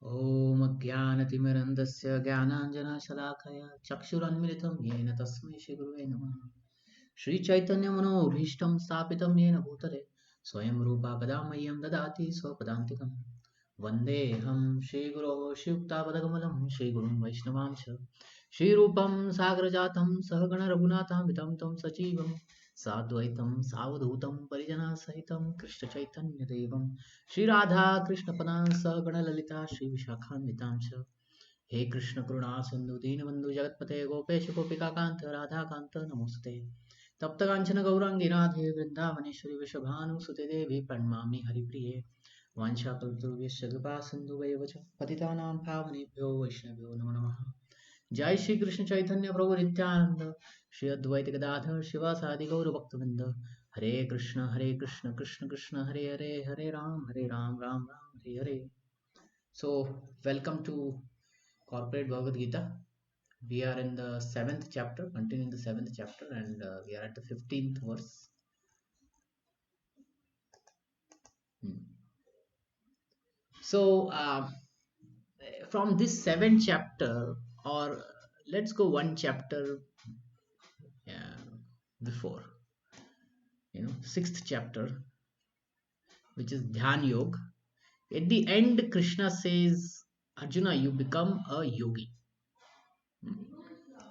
ॐ अज्ञानतिमिरन्धस्य ज्ञानाञ्जनशलाकया चक्षुरुन्मिलितं येन तस्मै श्रीगुरुवे नमः। श्रीचैतन्यमनोभीष्टं स्थापितं येन भूतले स्वयं रूपा कदा मह्यं ददाति स्वपदान्तिकं। वन्देऽहं श्रीगुरोः श्रीयुक्तापदकमलं श्रीगुरुं वैष्णवांश श्रीरूपं सागरजातं सहगण रघुनाथान्वितं तं सजीवं साद्वैतं सावधूतं परिजनसहितं कृष्णचैतन्यदेवं श्रीराधा कृष्णपदां सहगणललिता श्रीविशाखान्वितांश। हे कृष्ण करुणा सिंधु दीनबंधु जगतपते गोपेश गोपिकाकांत राधाकांत नमोस्ते। तप्त कांचन गौरांगी राधे वृंदावनेश्वरी वृषभानुसुते देवी प्रणमामि हरिप्रिये। वाञ्छाकल्पतरुभ्यश्च कृपा सिन्धुभैव च पतितानां पावनेभ्यो वैष्णवेभ्यो नमो नमः। जय श्री कृष्ण चैतन्य प्रभु नित्यानंद श्री अद्वैत गदाधर शिवासादि गौर भक्तवृंद। हरे Krishna Krishna Krishna Hare Hare Hare Ram Ram Ram Hare Hare. So welcome to corporate Bhagavad Gita. We are in the 7th chapter, continuing the 7th chapter, and we are at the 15th verse. So from this 7th chapter, or let's go one chapter before, 6th chapter, which is Dhyan Yoga. At the end, Krishna says, Arjuna, you become a yogi.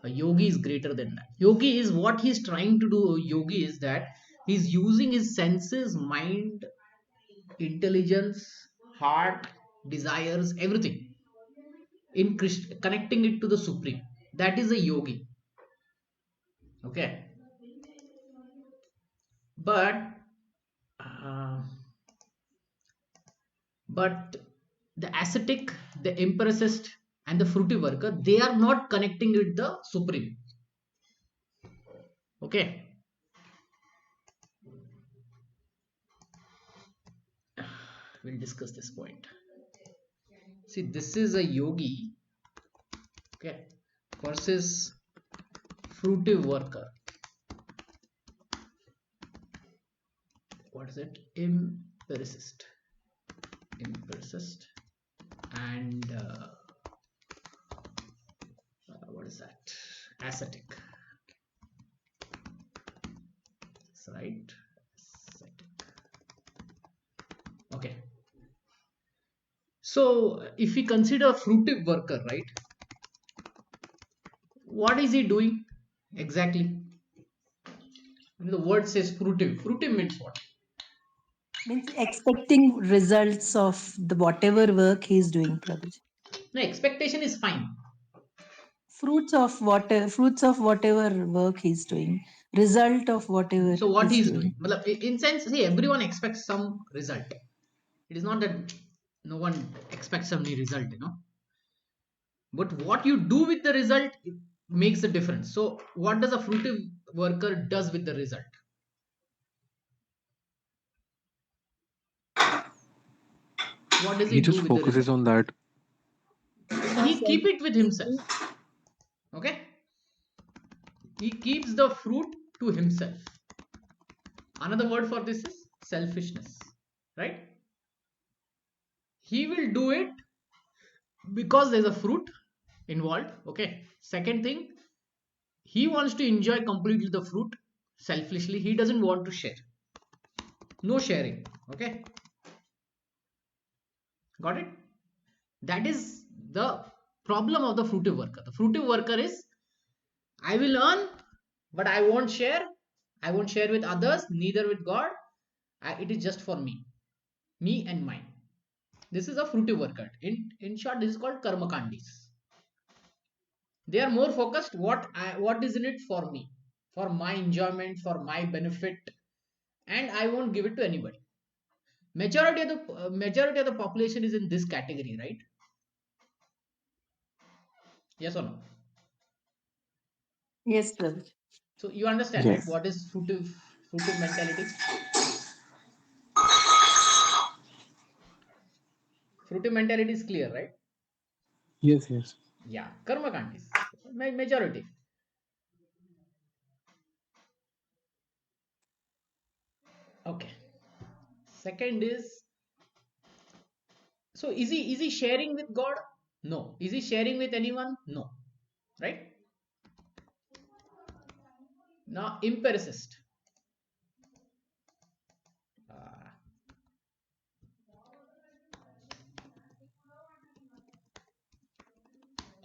A yogi is greater than that. Yogi is what he's trying to do. Yogi is that he's using his senses, mind, intelligence, heart, desires, everything in Krishna, connecting it to the Supreme. That is a yogi. Okay. But uh, but the ascetic, the empiricist, and the fruity worker, they are not connecting with the Supreme. Okay. We'll discuss this point. See, this is a yogi, okay, versus fruitive worker. What is it? Empiricist, and what is that? Ascetic. That's right. Ascetic. Okay. So if we consider fruitive worker, right? What is he doing exactly? The word says fruitive. Fruitive means what? Means expecting results of the whatever work he's doing, Prabhuji. No, expectation is fine. Fruits of whatever work he's doing, result of whatever So what he he's is doing. doing? In sense, see, everyone expects some result. It is not that no one expects any result. But what you do with the result makes a difference. So what does a fruitive worker does with the result? What does he He do just with the result? focuses on that. He keep it with himself. Okay, he keeps the fruit to himself. Another word for this is selfishness, right? He will do it because there's a fruit involved. Okay, second thing, he wants to enjoy completely the fruit selfishly. He doesn't want to share. No sharing. Okay, got it? That is the problem of the fruitive worker. The fruitive worker is, I will earn, but I won't share. I won't share with others, neither with God. It is just for me and mine. This is a fruitive worker. In short, this is called karma kandis. They are more focused what is in it for me, for my enjoyment, for my benefit, and I won't give it to anybody. Majority of the population is in this category, right? Yes or no? Yes, Prabhuji. So you understand, right? Yes. What is fruitive mentality? Fruitive mentality is clear, right? Yes, yes. Yeah, karma kandis, majority. Okay. Second is So is he sharing with God? No. Is he sharing with anyone? No. Right? Now, empiricist. Uh,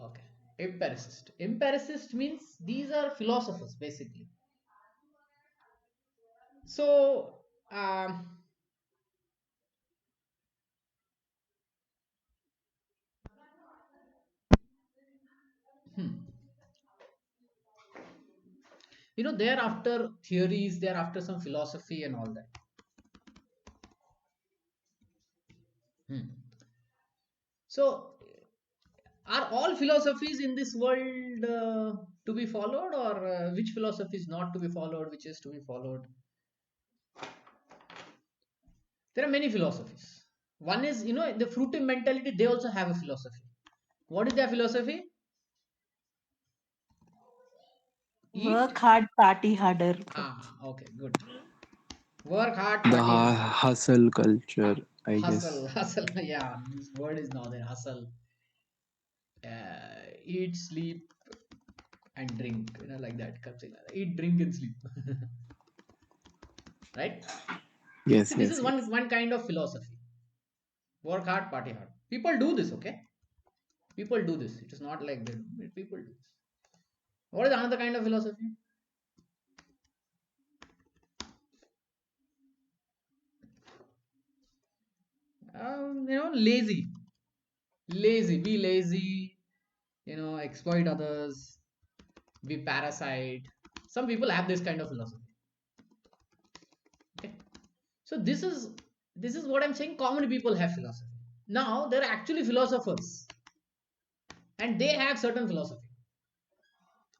okay. Empiricist. Empiricist means these are philosophers basically. So, hmm. They're after theories, they're after some philosophy and all that. Hmm. So, are all philosophies in this world to be followed, or which philosophy is not to be followed, which is to be followed? There are many philosophies. One is, the fruitive mentality, they also have a philosophy. What is their philosophy? Eat. Work hard, party harder. Okay, good. Work hard, The party hard. hustle culture, I Hustle, guess. hustle. Yeah, this word is not there. Hustle. Eat, sleep, and drink. Like that. Something like that. Eat, drink, and sleep. Right? Yes, See, this yes, is one yes. one kind of philosophy. Work hard, party hard. People do this, okay? People do this. It is not like that. People do this. What is another kind of philosophy? Lazy. Lazy. Be lazy. Exploit others. Be parasite. Some people have this kind of philosophy. Okay. So this is what I'm saying. Common people have philosophy. Now there are actually philosophers, and they have certain philosophy.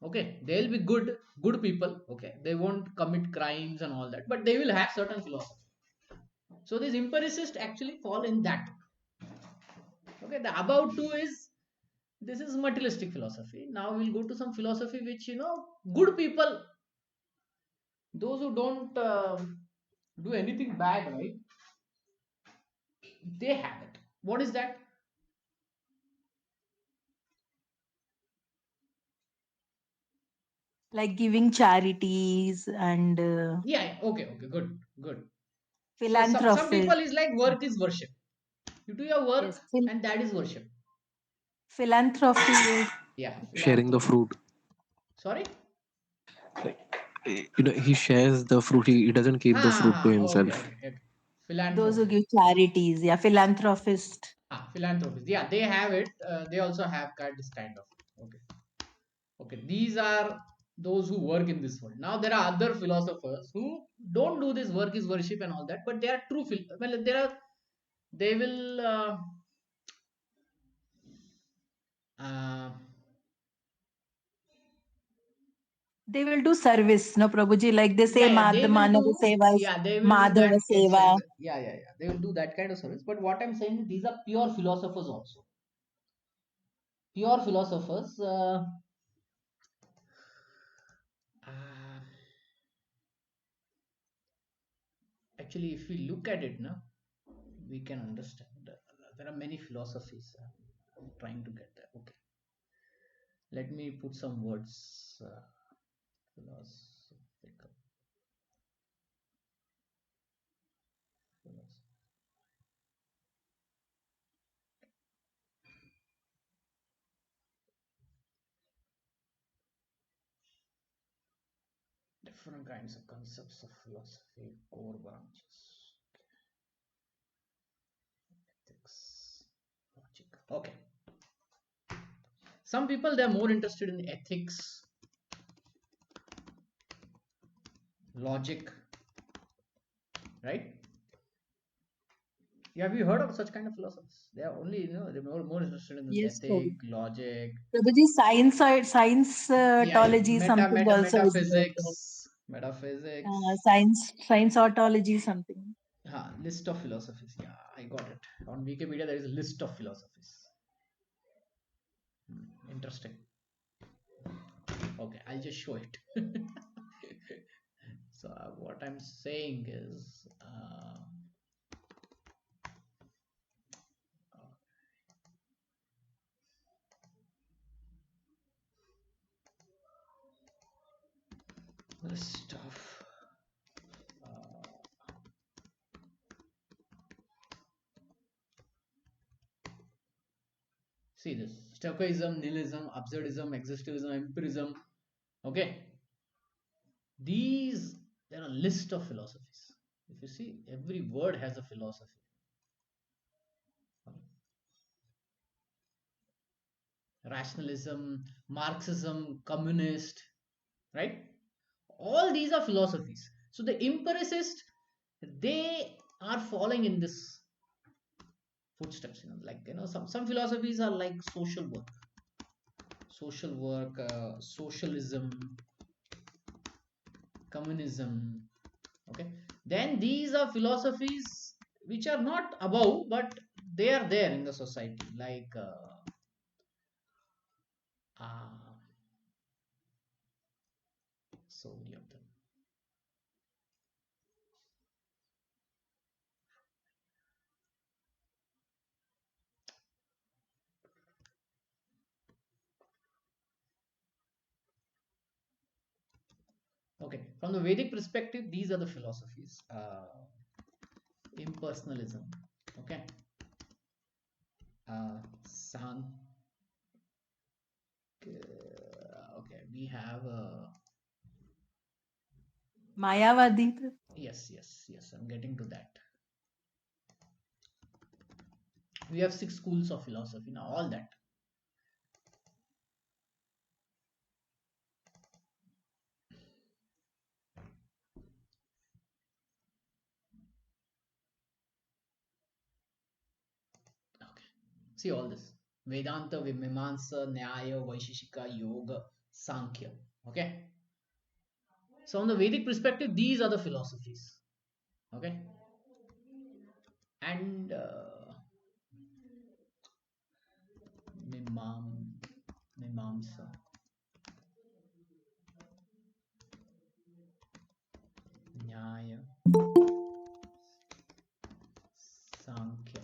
Okay, they'll be good people. Okay, they won't commit crimes and all that, but they will have certain philosophy. So these empiricists actually fall in that. Okay, the about two is this is materialistic philosophy. Now we'll go to some philosophy which good people, those who don't do anything bad, right? They have it. What is that? Like giving charities and Yeah. Okay. Okay. Good. Good. So some philanthropist. people is like work is worship. You do your Yes, work, and that is worship. philanthropy is Yeah. Sharing the Philanthropy. fruit. Sorry. He shares the fruit. He doesn't keep the fruit to Okay. himself. Okay. Okay. those who Philanthropy. give charities. Yeah, philanthropist. Philanthropists. Yeah, they have it. They also have this kind of. Okay. Okay. These are those who work in this world. Now there are other philosophers who don't do this work is worship and all that, but they are true. Well, there are. They will. Uh, They will do service, no, Prabhuji. Like they say, yeah, yeah, they will Manava do. Seva is Yeah, they will do Madhava that Seva. service. Yeah. They will do that kind of service. But what I'm saying, these are pure philosophers also. Pure philosophers. Uh, Actually, if we look at it now, we can understand. There are many philosophies. I'm trying to get there. Okay, let me put some words. Philosophical. Philosophy. Different kinds of concepts of philosophy, core branches, ethics, logic. Okay. Some people they are more interested in ethics, logic, right? Have you heard of such kind of philosophers? They are only they're more interested in this Yes, ethic, Prabhuji. logic. Prabhuji, science Yeah. ontology something also is there. Metaphysics. Science ontology something. List of philosophies. Yeah, I got it. On Wikipedia, there is a list of philosophies. Interesting. Okay, I'll just show it. So what I'm saying is, list of see this stoicism, nihilism, absurdism, existentialism, empirism. Okay, these there are a list of philosophies. If you see, every word has a philosophy. Rationalism, Marxism, communist, right? All these are philosophies. So the empiricists, they are following in this footsteps. Like some philosophies are like social work, socialism, communism. Okay, then these are philosophies which are not above, but they are there in the society, like uh, so many of them. Okay, from the Vedic perspective, these are the philosophies. Impersonalism. Okay, Sank. Okay, we have Mayavadi. yes. I'm getting to that. We have 6 schools of philosophy now. All that. Okay, see all this. Vedanta, Vimamsa, Nyaya, Vaisheshika, Yoga, Sankhya. Okay. So, on the Vedic perspective, these are the philosophies. Okay. And Mimamsa, Nyaya, Sankhya.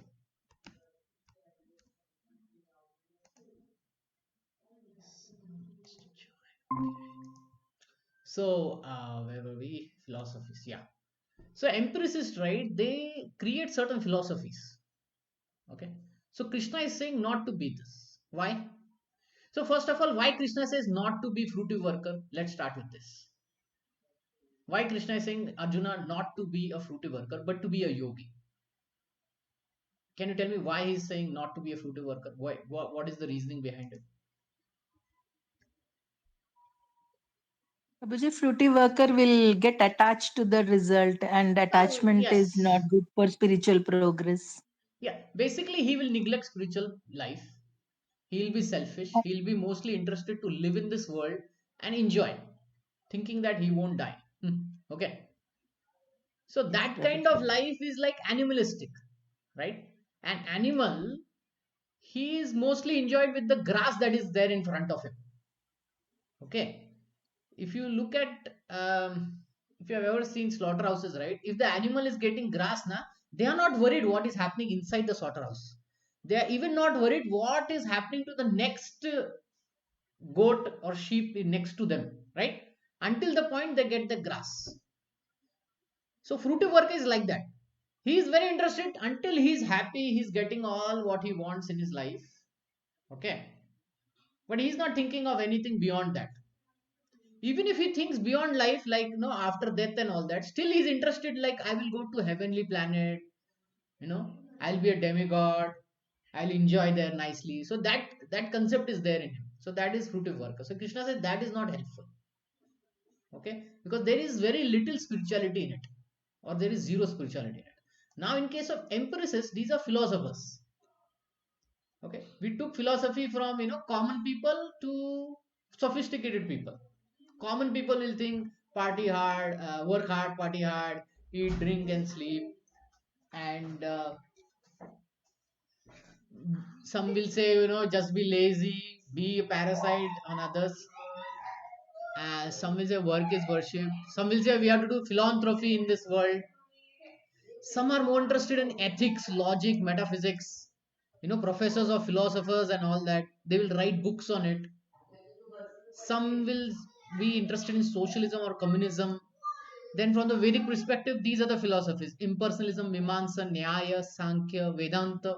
So, where were we? Philosophies, yeah. So, empiricists, right? They create certain philosophies. Okay. So, Krishna is saying not to be this. Why? So, first of all, why Krishna says not to be fruitive worker? Let's start with this. Why Krishna is saying Arjuna not to be a fruitive worker, but to be a yogi? Can you tell me why he's saying not to be a fruitive worker? Why? What is the reasoning behind it? Abhijit, fruity worker will get attached to the result, and attachment is Yes. not good for spiritual progress. Yeah. Basically, he will neglect spiritual life. He'll be selfish. He'll be mostly interested to live in this world and enjoy, thinking that he won't die. Okay. So Yes, that kind of Prabhuji. life is like animalistic, right? An animal, he is mostly enjoyed with the grass that is there in front of him. Okay. If you look at, if you have ever seen slaughterhouses, right? If the animal is getting grass, na, they are not worried what is happening inside the slaughterhouse. They are even not worried what is happening to the next goat or sheep next to them, right? Until the point they get the grass. So fruitive work is like that. He is very interested until he is happy, he is getting all what he wants in his life. Okay. But he is not thinking of anything beyond that. Even if he thinks beyond life, like after death and all that, still he's interested, like I will go to heavenly planet, you know, I'll be a demigod, I'll enjoy there nicely. So that concept is there in him. So that is fruitive work. So Krishna said that is not helpful. Okay, because there is very little spirituality in it, or there is zero spirituality in it. Now in case of empiricists, these are philosophers. Okay, we took philosophy from common people to sophisticated people. Common people will think party hard, work hard, party hard, eat, drink, and sleep. And some will say, just be lazy, be a parasite on others. Some will say work is worship. Some will say we have to do philanthropy in this world. Some are more interested in ethics, logic, metaphysics. Professors or philosophers and all that. They will write books on it. Some will be interested in socialism or communism, then from the Vedic perspective, these are the philosophies: impersonalism, Mimamsa, Nyaya, Sankhya, Vedanta.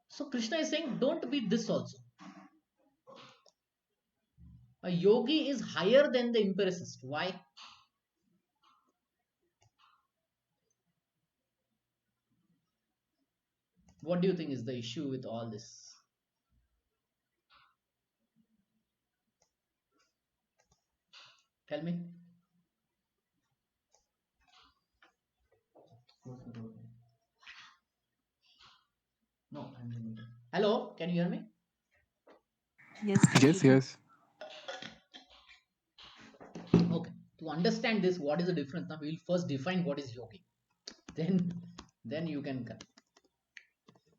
So Krishna is saying, don't be this also. A yogi is higher than the empiricist. Why? What do you think is the issue with all this? Tell me. No, hello, can you hear me? Yes, Yes, Prabhuji. yes. Okay. To understand this, what is the difference? Now we will first define what is yogi. Then you can.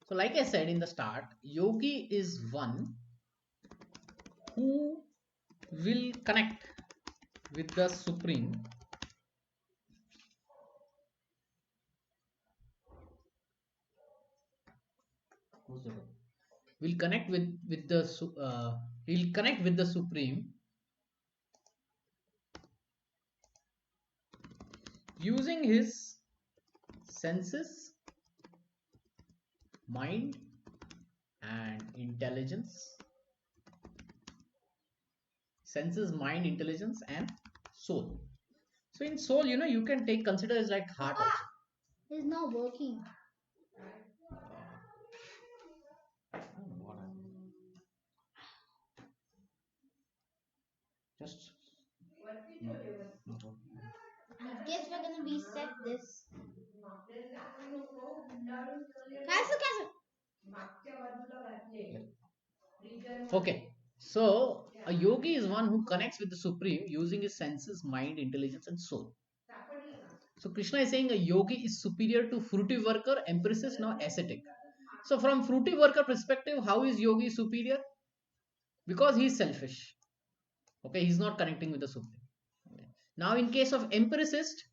So, like I said in the start, yogi is one who will connect with the supreme will connect with the will connect with the supreme using his senses, mind, and intelligence. Senses, mind, intelligence, and soul. So in soul, you can consider as like heart also. It's not working. Just I guess we're gonna reset this. Cancel. okay. So a yogi is one who connects with the supreme using his senses, mind, intelligence, and soul. So Krishna is saying a yogi is superior to fruity worker, empiricist, now ascetic. So from fruity worker perspective, how is yogi superior? Because he is selfish. Okay, he's not connecting with the supreme. Okay. Now in case of empiricist,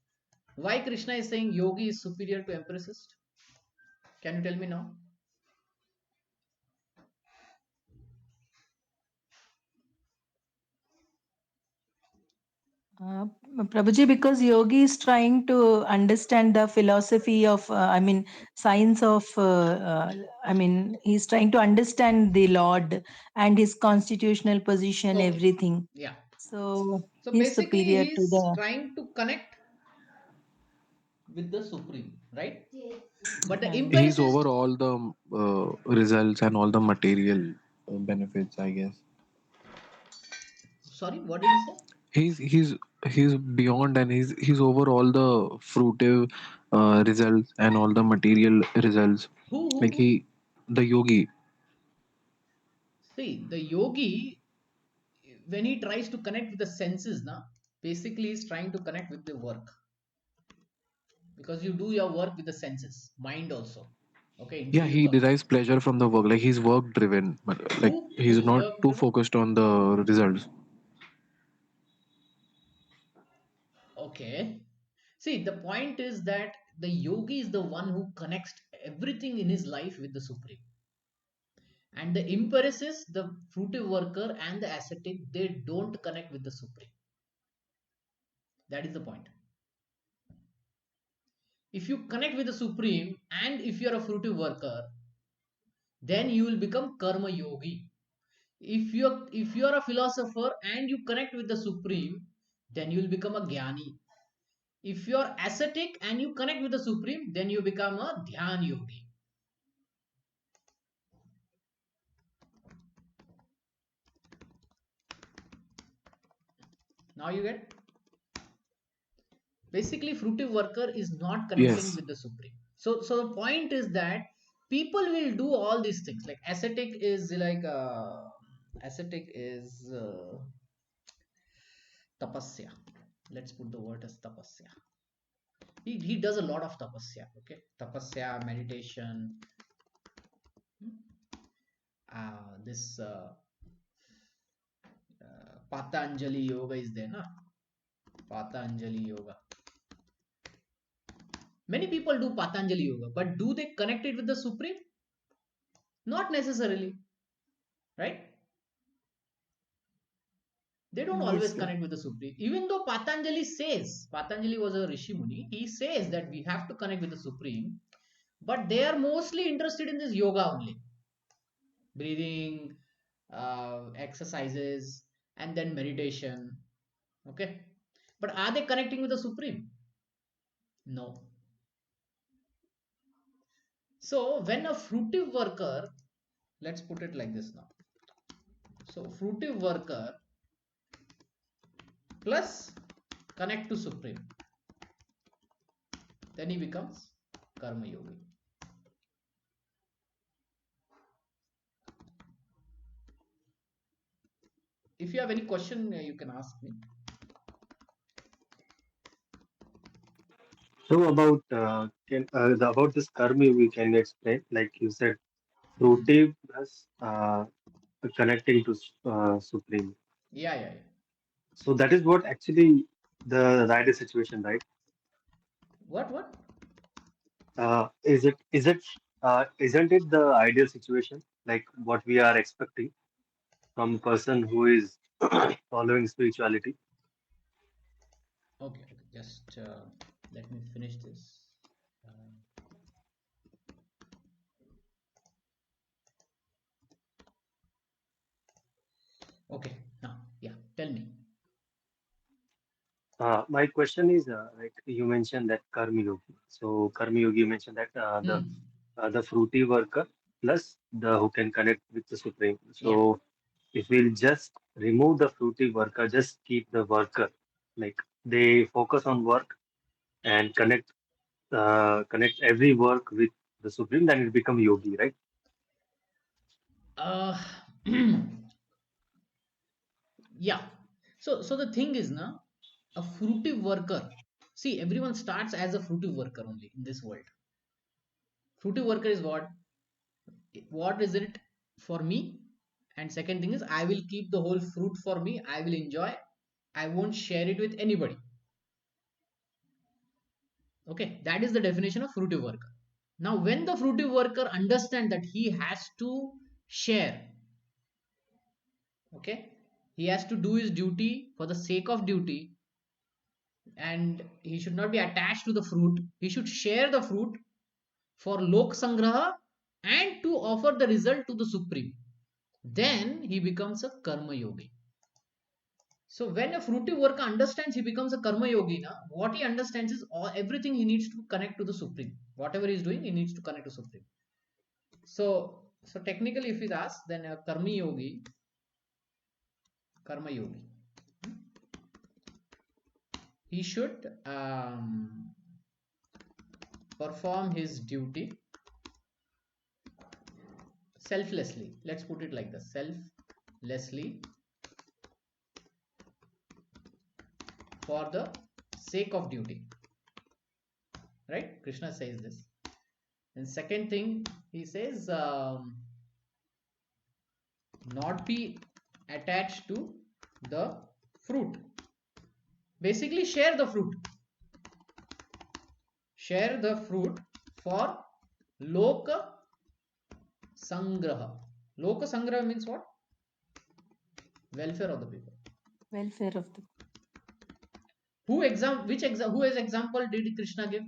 why Krishna is saying yogi is superior to empiricist? Can you tell me now? Prabhuji, because yogi is trying to understand the philosophy of, science of, he's trying to understand the Lord and his constitutional position, Okay. everything. Yeah. So So he's basically, superior to he's the. trying to connect with the supreme, right? But the Yeah. He's empiricist, over all the results and all the material benefits, I guess. sorry, what did you say? He's beyond, and he's over all the fruitive results and all the material results. Like Who? the yogi. See, the yogi, when he tries to connect with the senses, na, basically he's trying to connect with the work, because you do your work with the senses, mind also. Okay, Yeah, intelligence he also. derives pleasure from the work. Like he's work driven, but like he's Who's not work too driven? focused on the results. Okay. See, the point is that the yogi is the one who connects everything in his life with the supreme. And the empiricist, the fruitive worker, and the ascetic, they don't connect with the supreme. That is the point. If you connect with the supreme and if you are a fruitive worker, then you will become karma yogi. If you are a philosopher and you connect with the supreme, then you will become a jnani. If you are ascetic and you connect with the supreme, then you become a dhyan yogi. Now you get. Basically, fruitive worker is not connecting Yes. with the supreme. So the point is that people will do all these things. Like ascetic is tapasya. Let's put the word as tapasya. He does a lot of tapasya. Okay, tapasya, meditation. This Patanjali yoga is there, na? Patanjali yoga. Many people do Patanjali yoga, but do they connect it with the supreme? Not necessarily, right? They don't always Obviously. connect with the Supreme. Even though Patanjali was a Rishi Muni, he says that we have to connect with the Supreme, but they are mostly interested in this yoga only. Breathing, exercises, and then meditation. Okay. But are they connecting with the Supreme? No. So when a fruitive worker, let's put it like this now. So fruitive worker plus connect to Supreme, then he becomes Karma Yogi. If you have any question, you can ask me. So about this karma, we can explain. Like you said, fruitive plus connecting to supreme. Yeah, yeah, yeah. So that is what actually the ideal situation, right? What? Isn't it the ideal situation, like what we are expecting from person who is following spirituality? Okay. Just let me finish this. Okay. Now, yeah. Tell me. My question is, like you mentioned that karma yogi. So karma yogi, you mentioned that Hmm. the fruity worker plus the who can connect with the supreme. Yeah. So if we'll just remove the fruity worker, just keep the worker, like they focus on work and connect every work with the supreme, then it become yogi, right? Uh, yeah. So the thing is, now a fruitive worker. See, everyone starts as a fruitive worker only in this world. Fruitive worker is what? What is it for me? And second thing is, I will keep the whole fruit for me. I will enjoy. I won't share it with anybody. Okay, that is the definition of fruitive worker. Now, when the fruitive worker understands that he has to share, okay, he has to do his duty for the sake of duty, and he should not be attached to the fruit. He should share the fruit for lok sangraha and to offer the result to the supreme. Then he becomes a karma yogi. So when a fruitive worker understands, he becomes a karma yogi. Na, what he understands is everything he needs to connect to the supreme. Whatever he is doing, he needs to connect to supreme. So technically, if he's asked, then a karma yogi, he should perform his duty selflessly. Let's put it like this: selflessly for the sake of duty. Right? Krishna says this. And second thing, he says, not be attached to the fruit. Basically, share the fruit. Share the fruit for loka sangraha. Loka sangraha means what? Welfare of the people. Welfare of the. Who as example did Krishna give?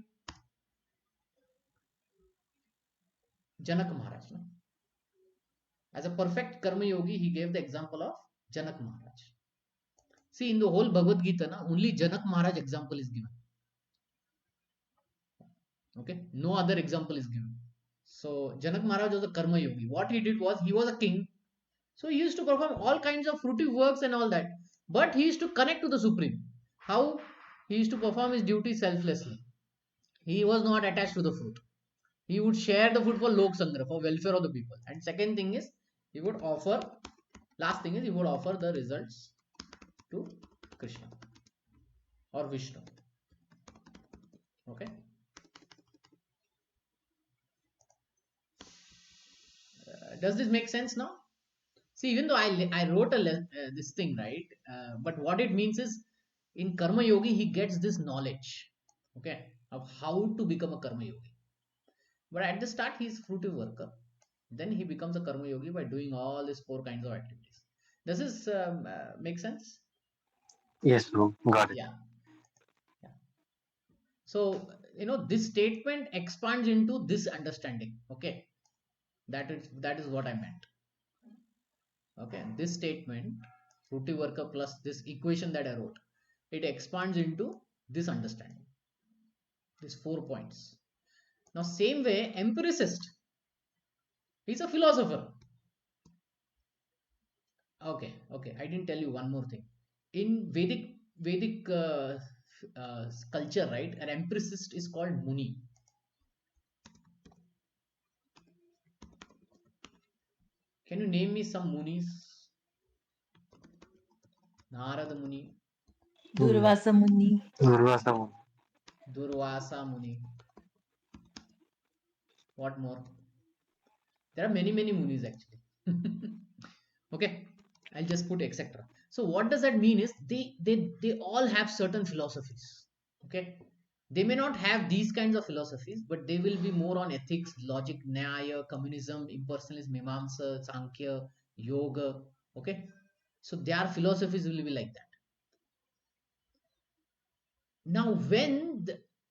Janak Maharaj. No? As a perfect karma yogi, he gave the example of Janak Maharaj. See, in the whole Bhagavad Gita, na, only Janak Maharaj example is given. Okay, no other example is given. So Janak Maharaj was a karma yogi. What he did was, he was a king, so he used to perform all kinds of fruitive works and all that, but he used to connect to the supreme. How? He used to perform his duty selflessly. He was not attached to the fruit. He would share the food for lok sangra, for welfare of the people. And second thing is, he would offer, last thing is, he would offer the results to Krishna or Vishnu. Okay. Does this make sense now? See, even though I wrote this thing, right? But what it means is, in Karma Yogi, he gets this knowledge, okay, of how to become a Karma Yogi. But at the start, he is fruitive worker. Then he becomes a Karma Yogi by doing all these four kinds of activities. Does this make sense? Yes, bro. Got it. Yeah. Yeah. So, this statement expands into this understanding. Okay. That is what I meant. Okay. This statement, fruity worker plus this equation that I wrote, it expands into this understanding. These 4 points. Now, same way, empiricist is a philosopher. Okay. I didn't tell you one more thing. In Vedic culture, right? An empiricist is called Muni. Can you name me some Munis? Narada Muni, Durvasa Muni. Durvasa. Durvasa Muni. What more? There are many Munis actually. Okay, I'll just put etc. So what does that mean is they all have certain philosophies. Okay, they may not have these kinds of philosophies, but they will be more on ethics, logic, nyaya, communism, impersonalism, mimamsa, sankhya, yoga. Okay, so their philosophies will be like that. Now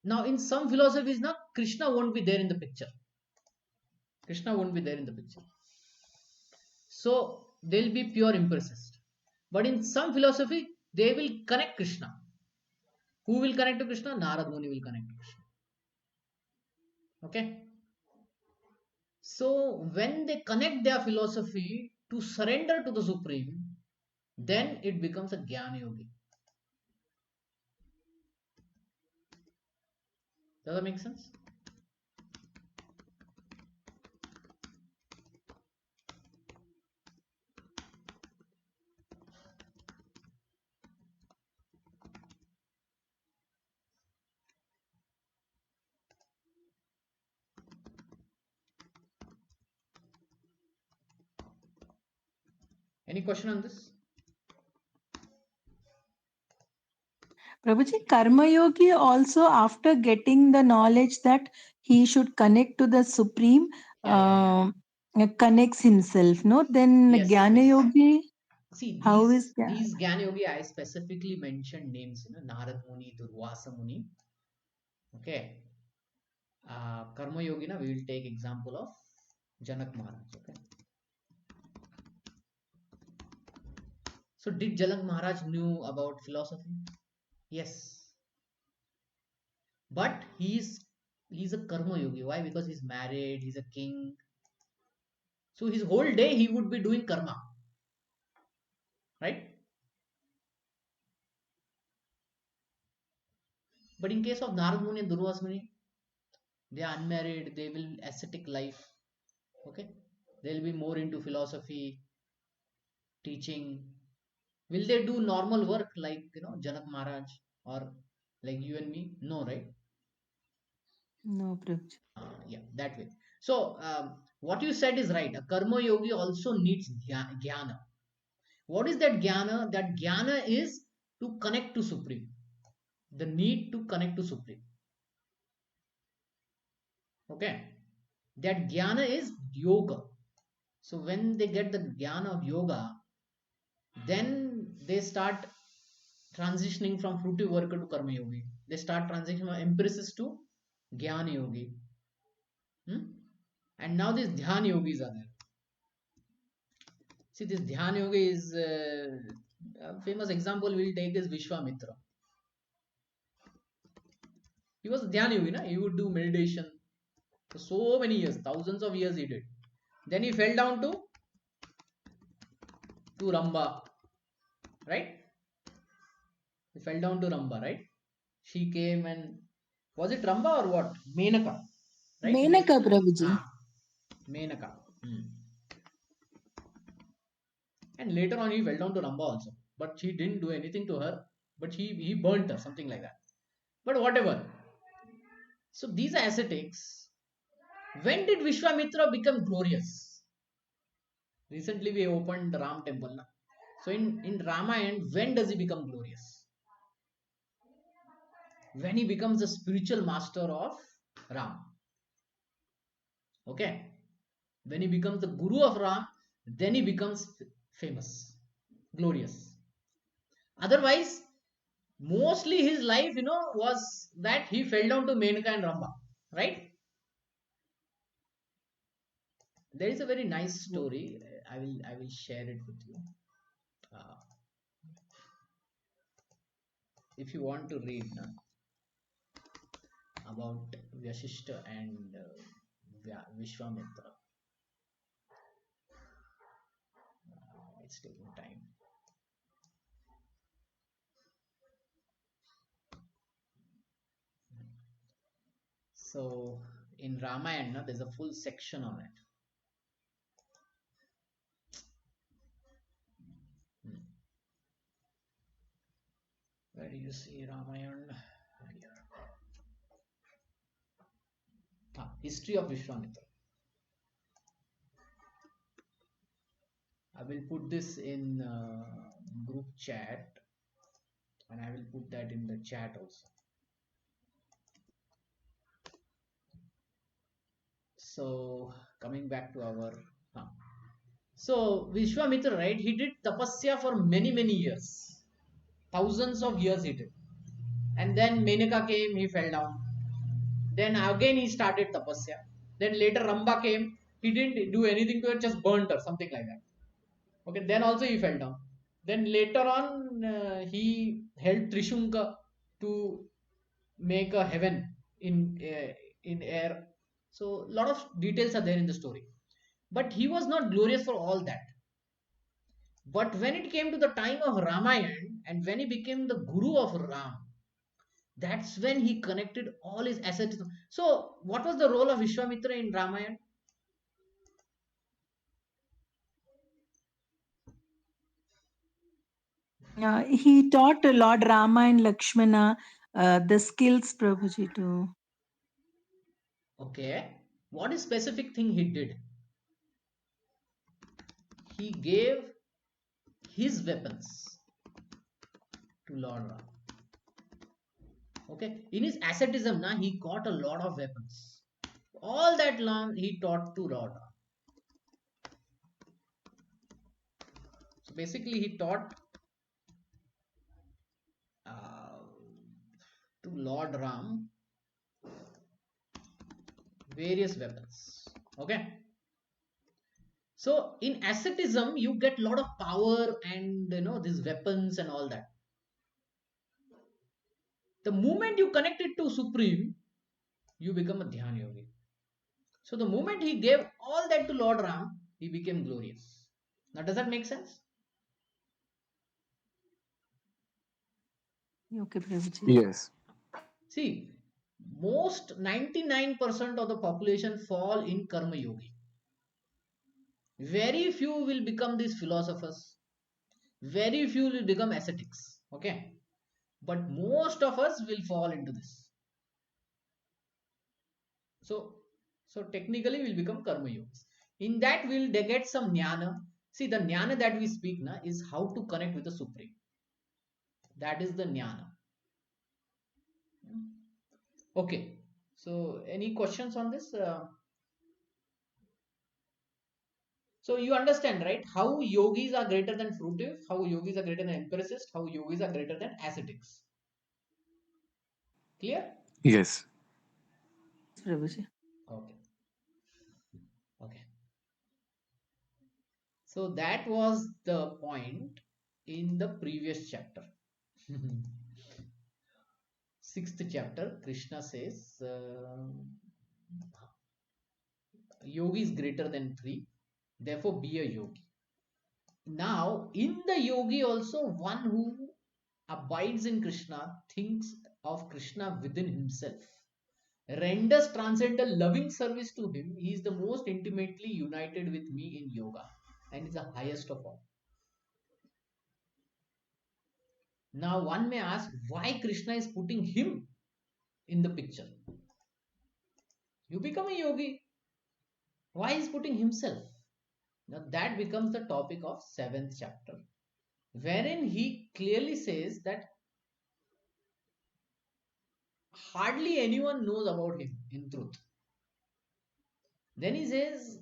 now in some philosophies, now Krishna won't be there in the picture. Krishna won't be there in the picture. So they'll be pure empiricist. But in some philosophy, they will connect Krishna. Who will connect to Krishna? Narad Muni will connect to Krishna. Okay. So when they connect their philosophy to surrender to the Supreme, then it becomes a Jnana Yogi. Does that make sense? Any question on this? Prabhuji, Karma Yogi also, after getting the knowledge that he should connect to the Supreme, Yeah. connects himself, no? Then Yes. Jnana Yogi, See, how is these Jnana Yogi, I specifically mentioned names, Narad Muni, Durvasa Muni. Okay. Karma Yogi, we will take example of Janak Maharaj. Okay. So did Janak Maharaj knew about philosophy? Yes. But he's a Karma Yogi. Why? Because he's married, he's a king. So his whole day he would be doing karma. Right? But in case of Narad Muni and Durvasa Muni, they are unmarried, they will ascetic life. Okay? They'll be more into philosophy, teaching. Will they do normal work like Janak Maharaj or like you and me? No, right? no, Prabhuji? Yeah, that way. So what you said is right. A karma yogi also needs jnana. What is that jnana? That jnana is to connect to Supreme. The need to connect to Supreme. Okay. That jnana is yoga. So when they get the jnana of yoga, then they start transitioning from fruity worker to karma yogi. They start transitioning from empiricist to jnana yogi. And now these dhyan yogis are there. See, this dhyan yogi is a famous example we'll take is Vishwamitra. He was a dhyan yogi, he would do meditation for so many years, thousands of years he did. Then he fell down to Ramba, right? He fell down to Ramba, right? She came and was it Ramba or what? Menaka, right? Menaka, Prabhuji. Menaka. And later on, he fell down to Ramba also. But she didn't do anything to her. But he burnt her, something like that. But whatever. So these are ascetics. When did Vishwamitra become glorious? Recently we opened the Ram temple. So in Ramayana, when does he become glorious? When he becomes the spiritual master of Ram. Okay. When he becomes the guru of Ram, then he becomes famous, glorious. Otherwise, Mostly his life, was that he fell down to Menaka and Ramba, right? There is a very nice story. I will share it with you. Uh, if you want to read about Vyashishta and Vishwamitra. It's taking time. So in Ramayana, there's a full section on it. Where do you see Ramayana? Here. History of Vishwamitra. I will put this in group chat, and I will put that in the chat also. So coming back to our so Vishwamitra, right? He did tapasya for many years, thousands of years he did, and then Menaka came, he fell down. Then again he started tapasya. Then later Ramba came, he didn't do anything to it, just burnt or something like that. Okay, then also he fell down. Then later on, he held Trishunka to make a heaven in air. So a lot of details are there in the story. But he was not glorious for all that. But when it came to the time of Ramayana and when he became the guru of Ram, that's when he connected all his assets. So, what was the role of Vishwamitra in Ramayana? He taught Lord Rama and Lakshmana the skills, Prabhuji, too. Okay. What is specific thing he did? He gave his weapons to Lord Ram. Okay. In his asceticism, he got a lot of weapons. All that long he taught to Lord Ram. So basically, he taught to Lord Ram various weapons. Okay. So in asceticism, you get a lot of power and these weapons and all that. The moment you connect it to Supreme, you become a Dhyan Yogi. So the moment he gave all that to Lord Ram, he became glorious. Now does that make sense? Okay, Prabhuji. Yes. See, most 99% of the population fall in Karma Yogi. Very few will become these philosophers. Very few will become ascetics. Okay. But most of us will fall into this. So technically we'll become karma yogis. In that we'll get some jnana. See, the jnana that we speak is how to connect with the Supreme. That is the jnana. Okay. So any questions on this? So you understand, right? How yogis are greater than fruitive, how yogis are greater than empiricists, how yogis are greater than ascetics. Clear? Yes. Prabhuji. Okay. Okay. So that was the point in the previous chapter. Sixth chapter, Krishna says, yogi is greater than 3, therefore be a yogi. Now, in the yogi also, one who abides in Krishna thinks of Krishna within himself, renders transcendental loving service to him. He is the most intimately united with me in yoga and is the highest of all. Now, one may ask why Krishna is putting him in the picture. You become a yogi. Why is putting himself? Now that becomes the topic of 7th chapter, wherein he clearly says that hardly anyone knows about him in truth. Then he says,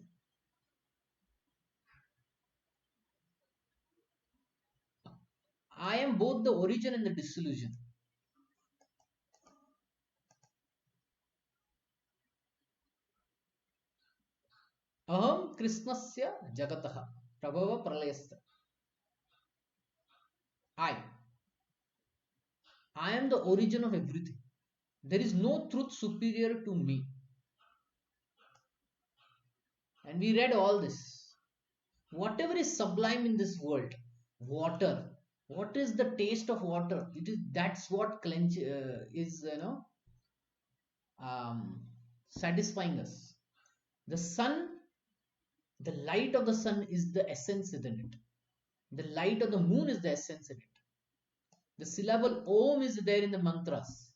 I am both the origin and the dissolution. Aham Krishnasya Jagatah Prabhava Pralayastra. I. I am the origin of everything. There is no truth superior to me. And we read all this. Whatever is sublime in this world, water. What is the taste of water? It is that's what is satisfying us. The sun, the light of the sun is the essence in it. The light of the moon is the essence in it. The syllable Om is there in the mantras.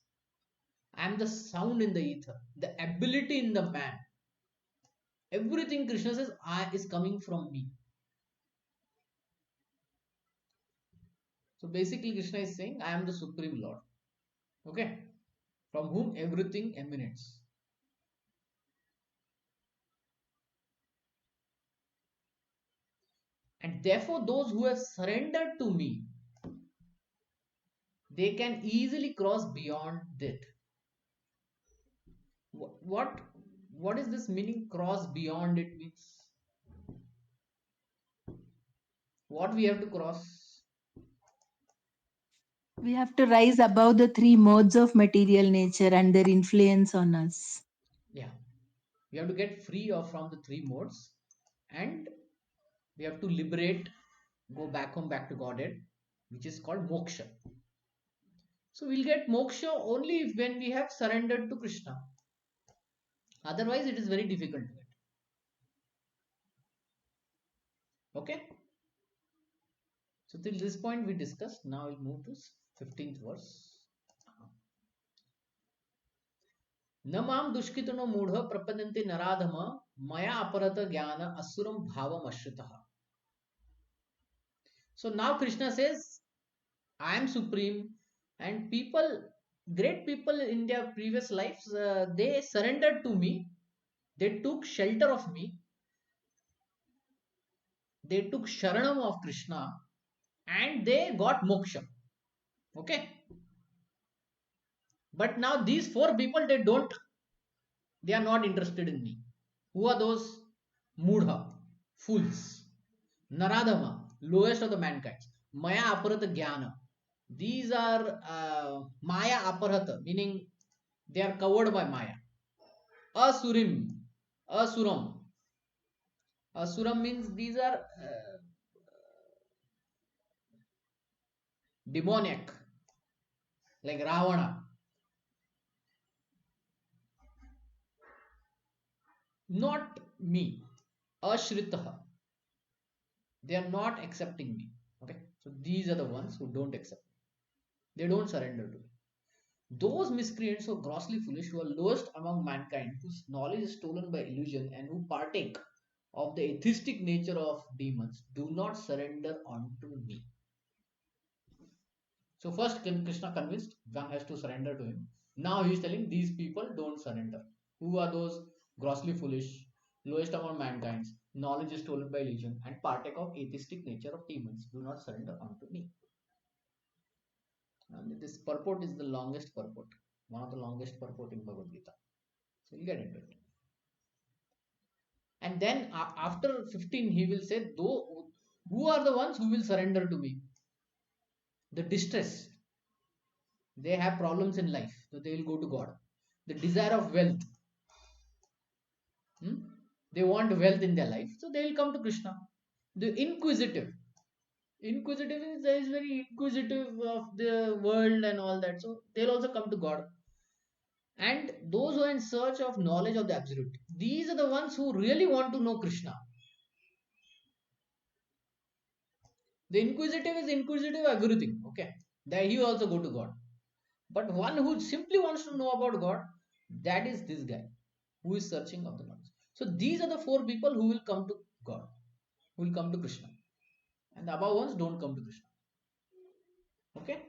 I am the sound in the ether, the ability in the man. Everything Krishna says I is coming from me. So basically, Krishna is saying, I am the Supreme Lord. Okay? From whom everything emanates. And therefore, those who have surrendered to me, they can easily cross beyond that. What is this meaning? Cross beyond it means what we have to cross. We have to rise above the three modes of material nature and their influence on us. Yeah, we have to get free from the three modes, and we have to liberate, go back home, back to Godhead, which is called moksha. So we'll get moksha only when we have surrendered to Krishna. Otherwise, it is very difficult to get. Okay? So till this point we discussed. Now we'll move to 15th verse. न माम दुष्कृतनो मूढ़ प्रपद्यन्ते नराधम मया अपरत ज्ञान असुरम भावम अश्रितः. So now Krishna says, I am supreme, and great people in their previous lives, they surrendered to me. They took shelter of me. They took sharanam of Krishna, and they got moksha. Okay? But now these four people, they are not interested in me. Who are those? Mudha, fools. Naradama, lowest of the mankind. Maya aparata jnana. These are Maya aparata, meaning they are covered by Maya. Asurim, Asuram. Asuram means these are demoniac, like Ravana. Not me. Ashritaha. They are not accepting me. Okay. So these are the ones who don't accept me. They don't surrender to me. Those miscreants who are grossly foolish, who are lowest among mankind, whose knowledge is stolen by illusion, and who partake of the atheistic nature of demons, do not surrender unto me. So first Krishna convinced one has to surrender to him. Now he is telling these people don't surrender. Who are those? Grossly foolish, lowest among mankind, knowledge is stolen by illusion, and partake of atheistic nature of demons, do not surrender unto me. And this purport is the longest purport, one of the longest purport in Bhagavad Gita. So we'll get into it. And then after 15, he will say, though, who are the ones who will surrender to me? The distressed. They have problems in life, so they will go to God. The desire of wealth. They want wealth in their life, so they will come to Krishna. The inquisitive. Inquisitive is very inquisitive of the world and all that, so they'll also come to God. And those who are in search of knowledge of the absolute, these are the ones who really want to know Krishna. The inquisitive is inquisitive of everything. Okay, that he will also go to God. But one who simply wants to know about God, that is this guy who is searching of the knowledge. So these are the four people who will come to God, who will come to Krishna. And the above ones don't come to Krishna. Okay?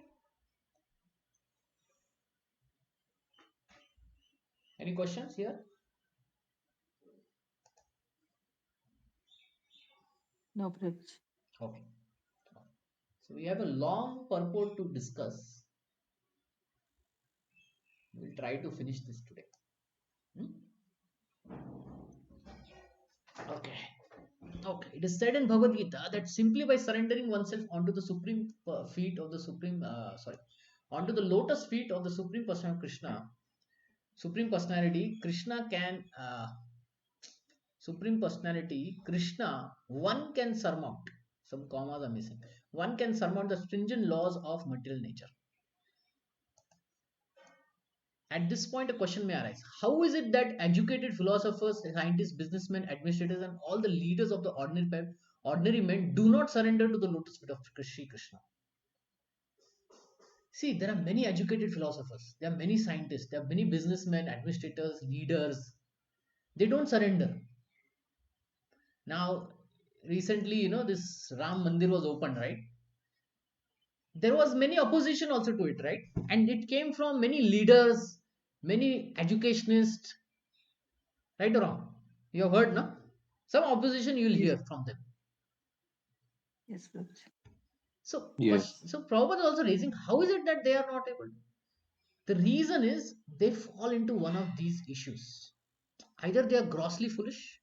Any questions here? No, Prabhuji. Okay. So we have a long purport to discuss. We'll try to finish this today. Okay. Okay. It is said in Bhagavad Gita that simply by surrendering oneself onto the supreme feet of the supreme, onto the lotus feet of the supreme person of Krishna, supreme personality, Krishna can, supreme personality, Krishna, one can surmount. Some commas are missing. One can surmount the stringent laws of material nature. At this point, a question may arise. How is it that educated philosophers, scientists, businessmen, administrators, and all the leaders of the ordinary men do not surrender to the lotus feet of Shri Krishna? See, there are many educated philosophers, there are many scientists, there are many businessmen, administrators, leaders. They don't surrender. Now, recently, this Ram Mandir was opened, right? There was many opposition also to it, right? And it came from many leaders, many educationists, right or wrong? You have heard, no? Some opposition you will Yes, hear from them. yes, Prabhuji. So, Yes. so Prabhupada is also raising, how is it that they are not able to? The reason is they fall into one of these issues. Either they are grossly foolish,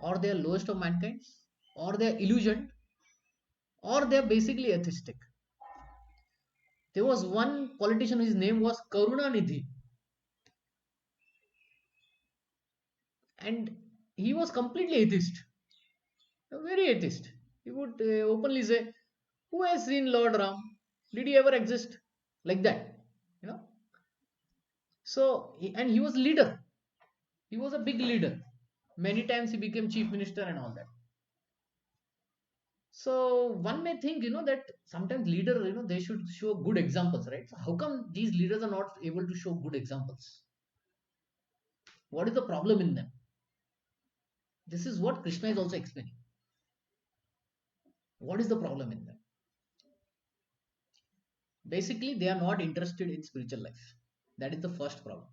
or they are lowest of mankind, or they are illusioned, or they are basically atheistic. There was one politician, his name was Karunanidhi, and he was completely atheist, very atheist. He would openly say, "Who has seen Lord Ram? Did he ever exist?" Like that, you know. So, and he was leader. He was a big leader. Many times he became chief minister and all that. So one may think, that sometimes leader, they should show good examples, right? So how come these leaders are not able to show good examples? What is the problem in them? This is what Krishna is also explaining. What is the problem in them? Basically, they are not interested in spiritual life. That is the first problem.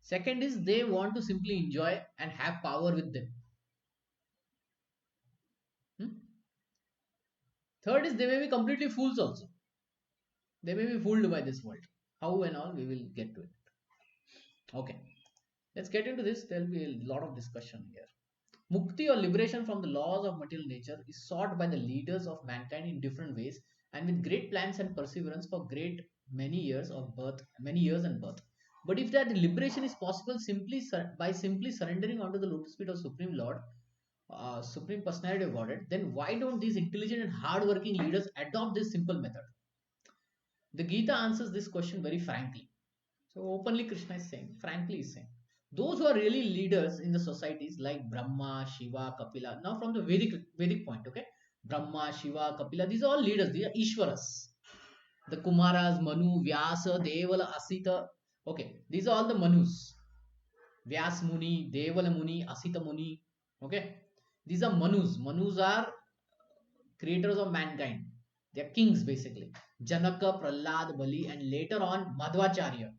Second is they want to simply enjoy and have power with them. Hmm? Third is they may be completely fools also. They may be fooled by this world. How and all, we will get to it. Okay, let's get into this. There will be a lot of discussion here. Mukti or liberation from the laws of material nature is sought by the leaders of mankind in different ways and with great plans and perseverance for great many years of birth, many years and birth. But if that liberation is possible simply by simply surrendering onto the lotus feet of Supreme Lord, Supreme Personality of Godhead, then why don't these intelligent and hard-working leaders adopt this simple method? The Gita answers this question very frankly. So openly Krishna is saying, frankly is saying, those who are really leaders in the societies like Brahma, Shiva, Kapila. Now from the Vedic point, okay, Brahma, Shiva, Kapila, these are all leaders. These are Ishwaras. The Kumaras, Manu, Vyasa, Devala, Asita. Okay, these are all the Manus. Vyas Muni, Devala Muni, Asita Muni. Okay, these are Manus. Manus are creators of mankind. They are kings basically. Janaka, Prahlad, Bali, and later on Madhvacharya.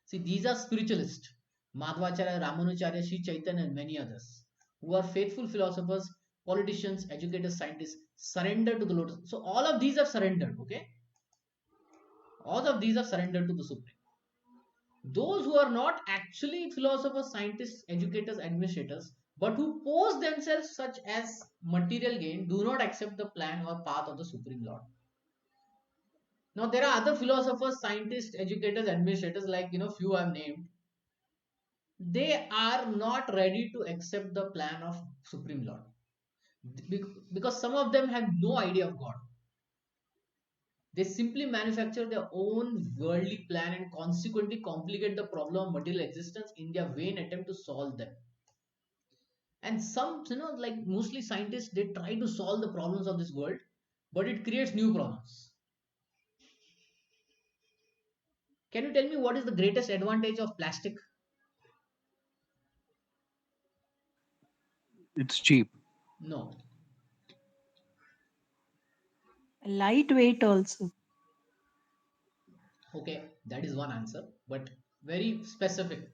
See, these are spiritualists. Madhvacharya, Ramanujarya, Sri Chaitanya, and many others who are faithful philosophers, politicians, educators, scientists, surrender to the lotus. So all of these are surrendered. Okay, all of these are surrendered to the Supreme. Those who are not actually philosophers, scientists, educators, administrators, but who pose themselves such as material gain, do not accept the plan or path of the Supreme Lord. Now there are other philosophers, scientists, educators, administrators, like few I've named. They are not ready to accept the plan of Supreme Lord because some of them have no idea of God. They simply manufacture their own worldly plan and consequently complicate the problem of material existence in their vain attempt to solve them. And some, like mostly scientists, they try to solve the problems of this world, but it creates new problems. Can you tell me what is the greatest advantage of plastic? It's cheap. No. Lightweight also. Okay, that is one answer, but very specific.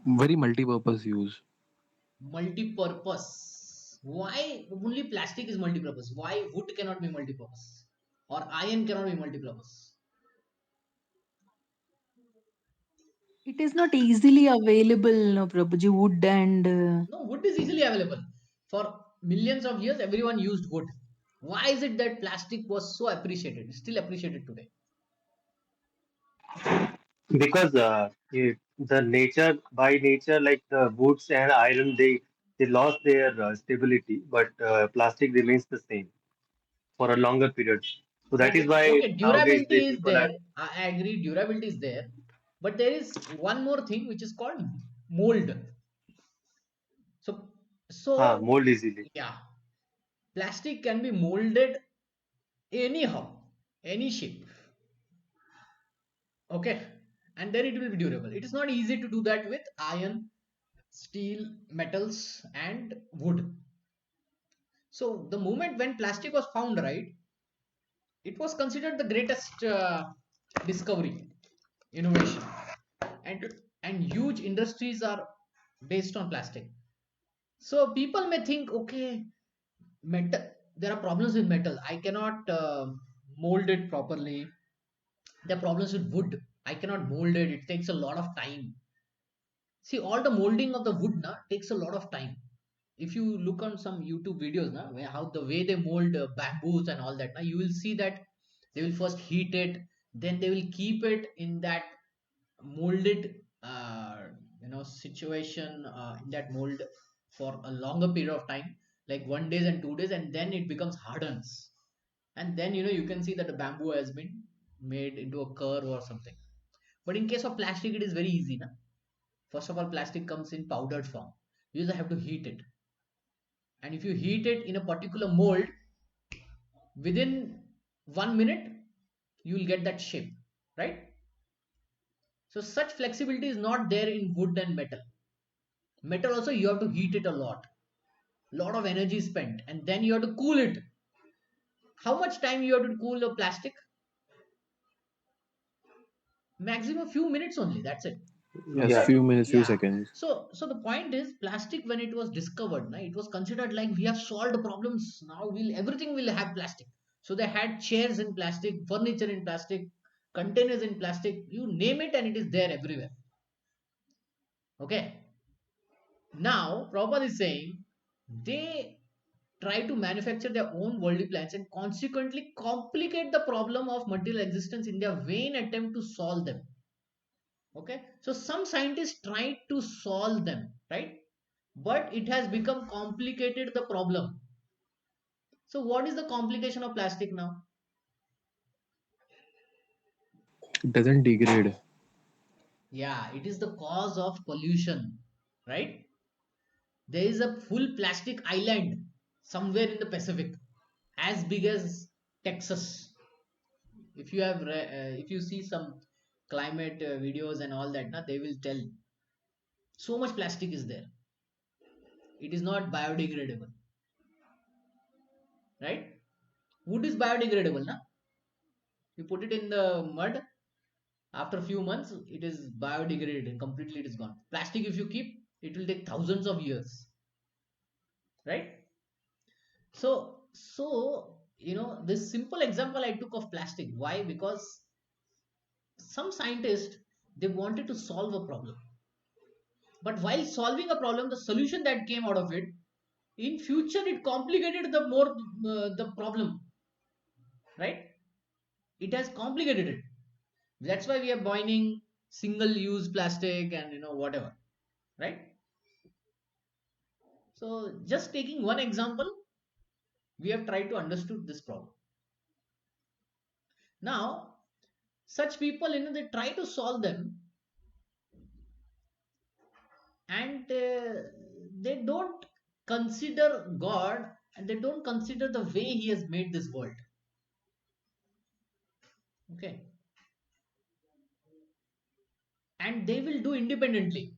Very multi-purpose use. Multi-purpose. Why only plastic is multi-purpose? Why wood cannot be multi-purpose? Or iron cannot be multi-purpose? It is not easily available, no, Prabhuji, wood and No, wood is easily available. For millions of years, everyone used wood. Why is it that plastic was so appreciated, still appreciated today? Because the nature by nature, like the woods and iron, they lost their stability, but plastic remains the same for a longer period. So that is Okay, why okay, nowadays durability is people there. are I agree, durability is there. But there is one more thing which is called mold. So, so mold easily. yeah, plastic can be molded anyhow, any shape. Okay, and then it will be durable. It is not easy to do that with iron, steel, metals, and wood. So the moment when plastic was found, right, it was considered the greatest discovery, innovation, and huge industries are based on plastic. So people may think, okay, metal. There are problems with metal. I cannot mold it properly. There are problems with wood. I cannot mold it. It takes a lot of time. See, all the molding of the wood na takes a lot of time. If you look on some YouTube videos na, where how the way they mold bamboos and all that, na, you will see that they will first heat it, then they will keep it in that molded situation in that mold for a longer period of time, like 1 days and 2 days, and then it becomes hardens, and then you can see that the bamboo has been made into a curve or something. But in case of plastic, it is very easy na. First of all, plastic comes in powdered form. You just have to heat it, and if you heat it in a particular mold, within 1 minute you will get that shape, right? So such flexibility is not there in wood and metal. Metal also, you have to heat it a lot of energy spent, and then you have to cool it. How much time you have to cool a plastic? Maximum few minutes only, that's it. Yes, Yeah. Okay. few minutes, few Yeah. seconds. So the point is, plastic, when it was discovered, na, it was considered like we have solved the problems. Now we'll everything will have plastic. So they had chairs in plastic, furniture in plastic, containers in plastic, you name it, and it is there everywhere. Okay. Now Prabhupada is saying they try to manufacture their own worldly plans and consequently complicate the problem of material existence in their vain attempt to solve them. Okay, so some scientists try to solve them, right? But it has become complicated, the problem. So what is the complication of plastic now? It doesn't degrade. Yeah, it is the cause of pollution, right? There is a full plastic island somewhere in the Pacific, as big as Texas. If you have if you see some climate videos and all that, na, they will tell so much plastic is there. It is not biodegradable, right? Wood is biodegradable, na. You put it in the mud, after a few months it is biodegraded and completely it is gone. Plastic, if you keep, it will take thousands of years, right? So this simple example I took of plastic, why? Because some scientists, they wanted to solve a problem, but while solving a problem, the solution that came out of it, in future it complicated the problem, right? It has complicated it. That's why we are buying single use plastic and whatever, right? So just taking one example, we have tried to understood this problem. Now such people, they try to solve them, and they don't consider God, and they don't consider the way he has made this world. Okay, and they will do independently.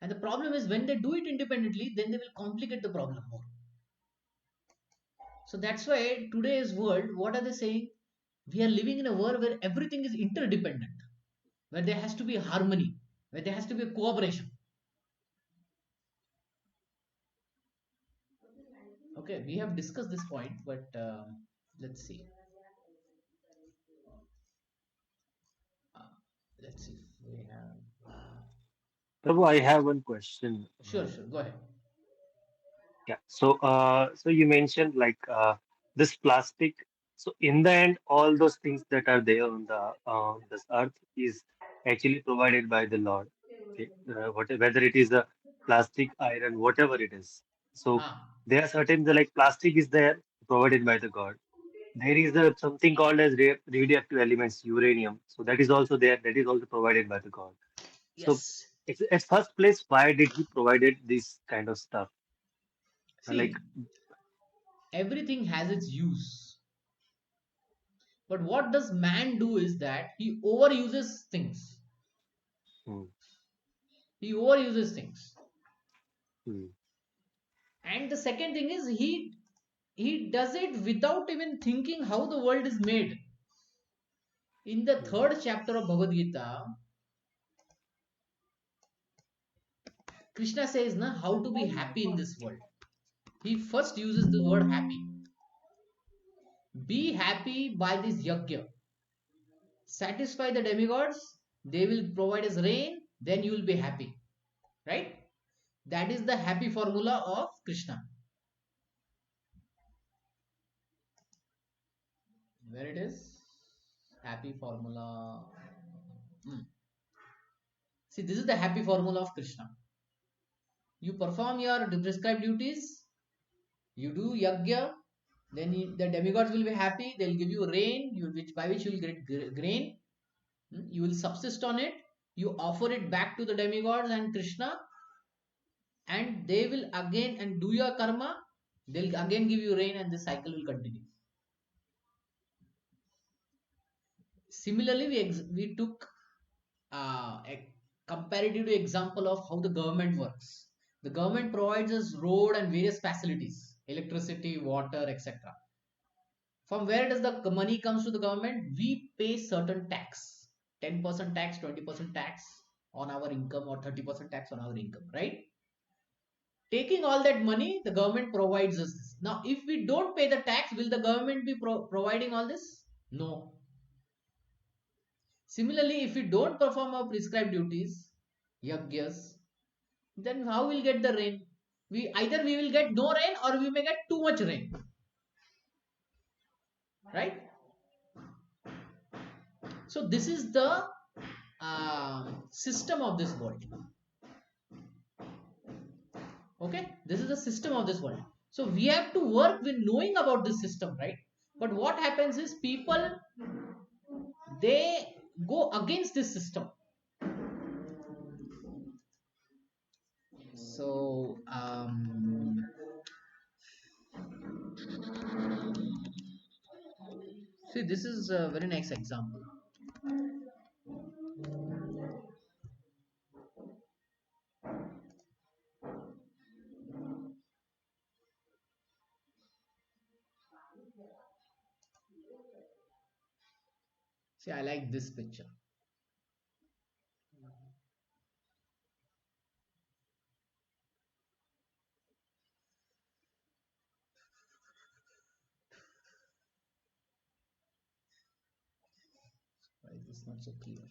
And the problem is, when they do it independently, then they will complicate the problem more. So that's why today's world, what are they saying? We are living in a world where everything is interdependent, where there has to be harmony, where there has to be a cooperation. Okay, we have discussed this point, but let's see. Uh, let's see. Prabhu, I have one question. Sure, sure. Go ahead. Yeah. So you mentioned like this plastic. So in the end, all those things that are there on the this earth is actually provided by the Lord. Okay. Whether it is a plastic, iron, whatever it is. So Ah, there are certain the like plastic is there provided by the God. There is something called as radioactive elements, uranium. So that is also there. That is also provided by the God. So yes. it's at first place, why did He provided this kind of stuff? Like. See, everything has its use. But what does man do is that he overuses things. Hmm. He overuses things. Hmm. And the second thing is he does it without even thinking how the world is made. In the Hmm. third chapter of Bhagavad Gita, Krishna says na, how to be happy in this world. He first uses the word happy. Be happy by this yajna. Satisfy the demigods, they will provide us rain, then you will be happy. Right? That is the happy formula of Krishna. Where it is? Happy formula. Hmm. See, this is the happy formula of Krishna. You perform your prescribed duties, you do yajna, then the demigods will be happy, they'll give you rain, by which you will get grain. You will subsist on it, you offer it back to the demigods and Krishna, and they will again and do your karma, they'll again give you rain, and the cycle will continue. Similarly, we took a comparative example of how the government works. The government provides us road and various facilities, electricity, water, etc. From where does the money comes to the government? We pay certain tax, 10% tax, 20% tax on our income, or 30% tax on our income, right? Taking all that money, the government provides us this. Now, if we don't pay the tax, will the government be providing all this? No. Similarly, if we don't perform our prescribed duties, yajnas, then how we'll get the rain? We will get no rain, or we may get too much rain, right? So this is the system of this world. Okay, this is the system of this world. So we have to work with knowing about this system, right? But what happens is people, they go against this system. So see, this is a very nice example. See, I like this picture. Why is this not so clear?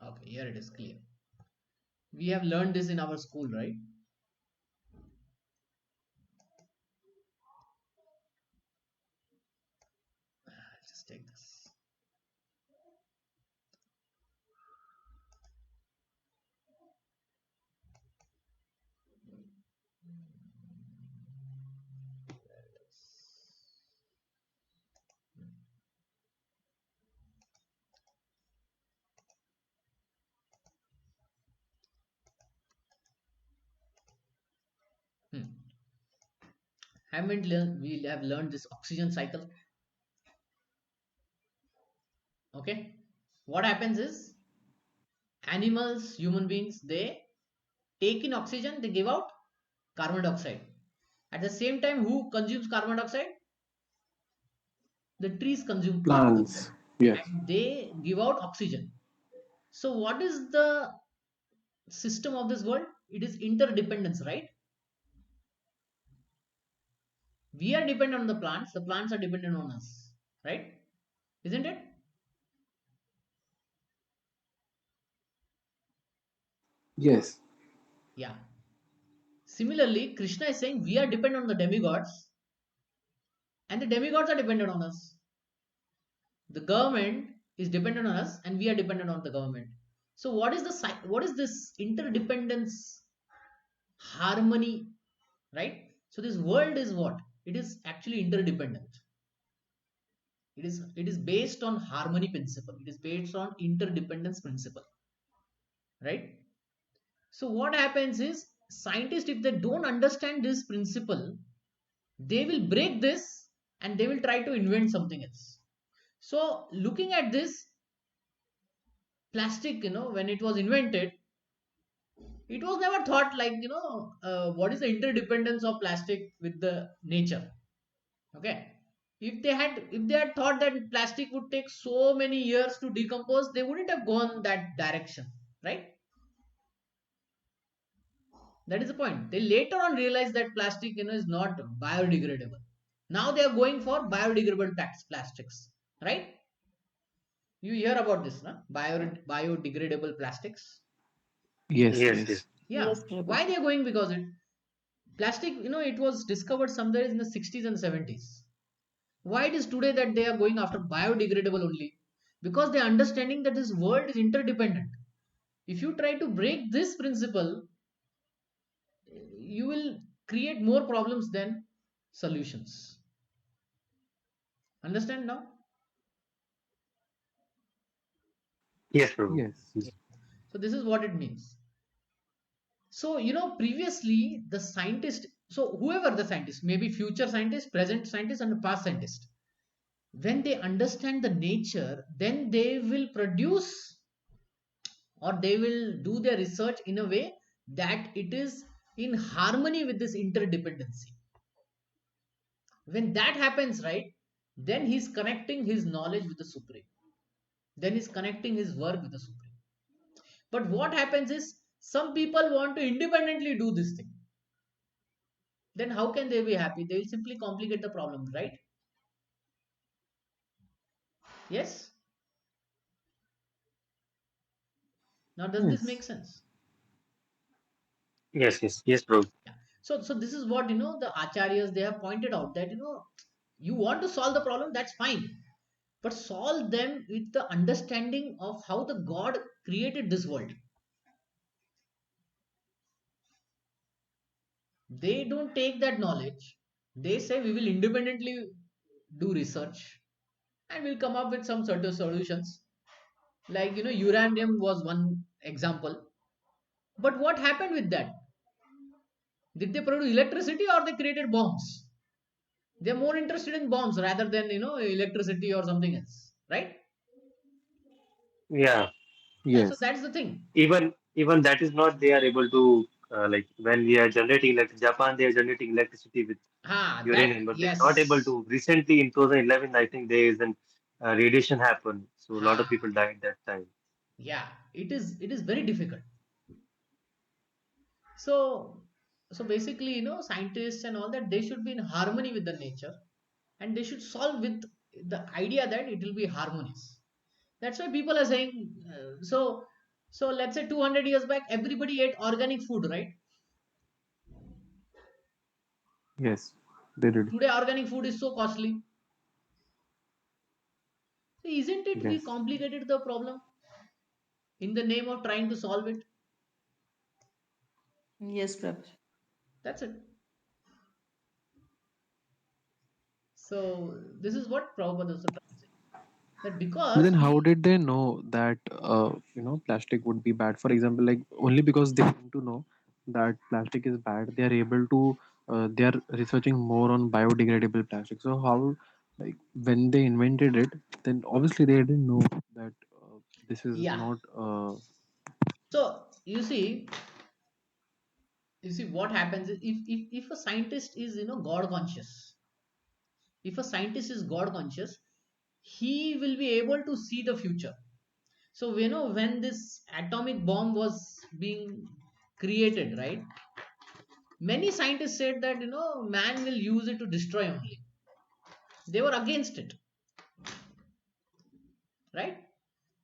Okay, here it is clear. We have learned this in our school, right? Just take this. Hmm. We have learned this oxygen cycle. Okay, what happens is animals, human beings, they take in oxygen, they give out carbon dioxide. At the same time, who consumes carbon dioxide? The trees consume carbon dioxide Plants. Yes. and they give out oxygen. So what is the system of this world? It is interdependence, right? We are dependent on the plants are dependent on us, right? Isn't it? Yes. Yeah. Similarly, Krishna is saying we are dependent on the demigods, and the demigods are dependent on us. The government is dependent on us, and we are dependent on the government. So, what is this interdependence, harmony, right? So, this world is what? It is actually interdependent. It is based on harmony principle. It is based on interdependence principle, right? So, what happens is scientists, if they don't understand this principle, they will break this and they will try to invent something else. So looking at this, plastic, when it was invented, it was never thought like, what is the interdependence of plastic with the nature. Okay, if they had thought that plastic would take so many years to decompose, they wouldn't have gone that direction, right? That is the point. They later on realized that plastic, is not biodegradable. Now they are going for biodegradable plastics, right? You hear about this, na? Biodegradable plastics. Yes. Yes, yes. Yes. Yeah. Yes, Prabhu. Why they are going? Because plastic, it was discovered somewhere in the 60s and 70s. Why it is today that they are going after biodegradable only? Because they are understanding that this world is interdependent. If you try to break this principle, you will create more problems than solutions. Understand now? Yes, Prabhu. Yes. Yeah. So this is what it means. So, previously the scientist, so whoever the scientist, maybe future scientist, present scientist, and past scientist, when they understand the nature, then they will produce, or they will do their research in a way that it is in harmony with this interdependency. When that happens, right, then he's connecting his knowledge with the supreme. Then he's connecting his work with the supreme. But what happens is some people want to independently do this thing. Then how can they be happy? They will simply complicate the problem, right? Yes. Now, does this make Yes. sense? Yes, yes, yes, Prabhu. Yeah. So this is what the acharyas, they have pointed out, that you want to solve the problem, that's fine, but solve them with the understanding of how the God created this world. They don't take that knowledge. They say we will independently do research and we'll come up with some sort of solutions. Like uranium was one example. But what happened with that? Did they produce electricity or they created bombs? They're more interested in bombs rather than electricity or something else, right? Yeah. Yeah, so Yes. that's the thing. Even that is not they are able to like when we are generating like Japan, they are generating electricity with That, uranium, but they are not able yes. to. Recently in 2011, I think there is an radiation happened, so a lot of Ha, people died that time. yeah, it is very difficult. So basically, scientists and all that, they should be in harmony with the nature, and they should solve with the idea that it will be harmonious. That's why people are saying, so let's say 200 years back everybody ate organic food, right? Yes. They did. Today organic food is so costly. So isn't it we Yes. complicated the problem in the name of trying to solve it? Yes, Prabhu. That's it. So this is what Prabhupada is trying to say. That But then, because how we, did they know that plastic would be bad? For example, like only because they came to know that plastic is bad, they are able to. They are researching more on biodegradable plastic. So how, like when they invented it, then obviously they didn't know that this is yeah. not. So you see what happens is, if a scientist is God conscious, if a scientist is God conscious, he will be able to see the future. So when this atomic bomb was being created, right? Many scientists said that man will use it to destroy only. They were against it, right?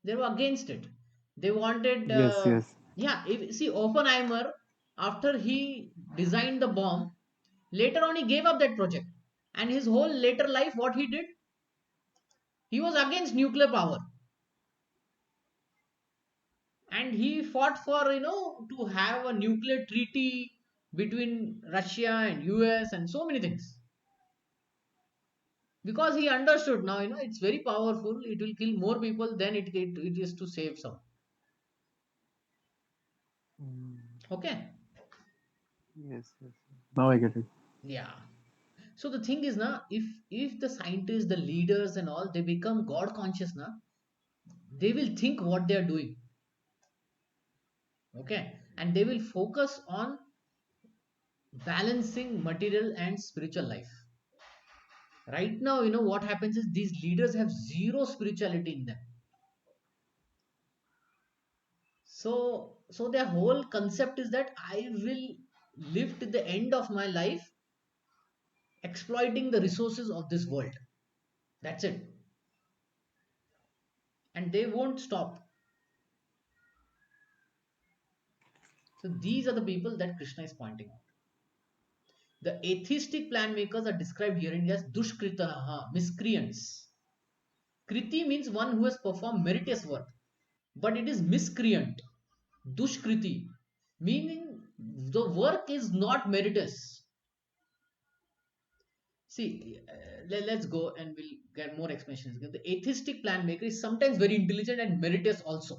They were against it. They wanted Yes. Yes. Yeah, see, Oppenheimer, after he designed the bomb, later on he gave up that project. And his whole later life, what he did, he was against nuclear power. And he fought for, to have a nuclear treaty between Russia and US and so many things. Because he understood now, it's very powerful, it will kill more people than it is to save some. Mm. Okay. Yes, yes. Now I get it. Yeah. So the thing is now, if the scientists, the leaders and all, they become God conscious now, they will think what they are doing. Okay. And they will focus on balancing material and spiritual life. Right now, what happens is these leaders have zero spirituality in them. So their whole concept is that I will live to the end of my life exploiting the resources of this world. That's it. And they won't stop. So these are the people that Krishna is pointing out. The atheistic plan makers are described herein as dushkritanaha, miscreants. Kriti means one who has performed meritorious work, but it is miscreant, dushkriti, meaning the work is not meritorious. See, let's go and we'll get more explanations. The atheistic plan maker is sometimes very intelligent and meritorious also.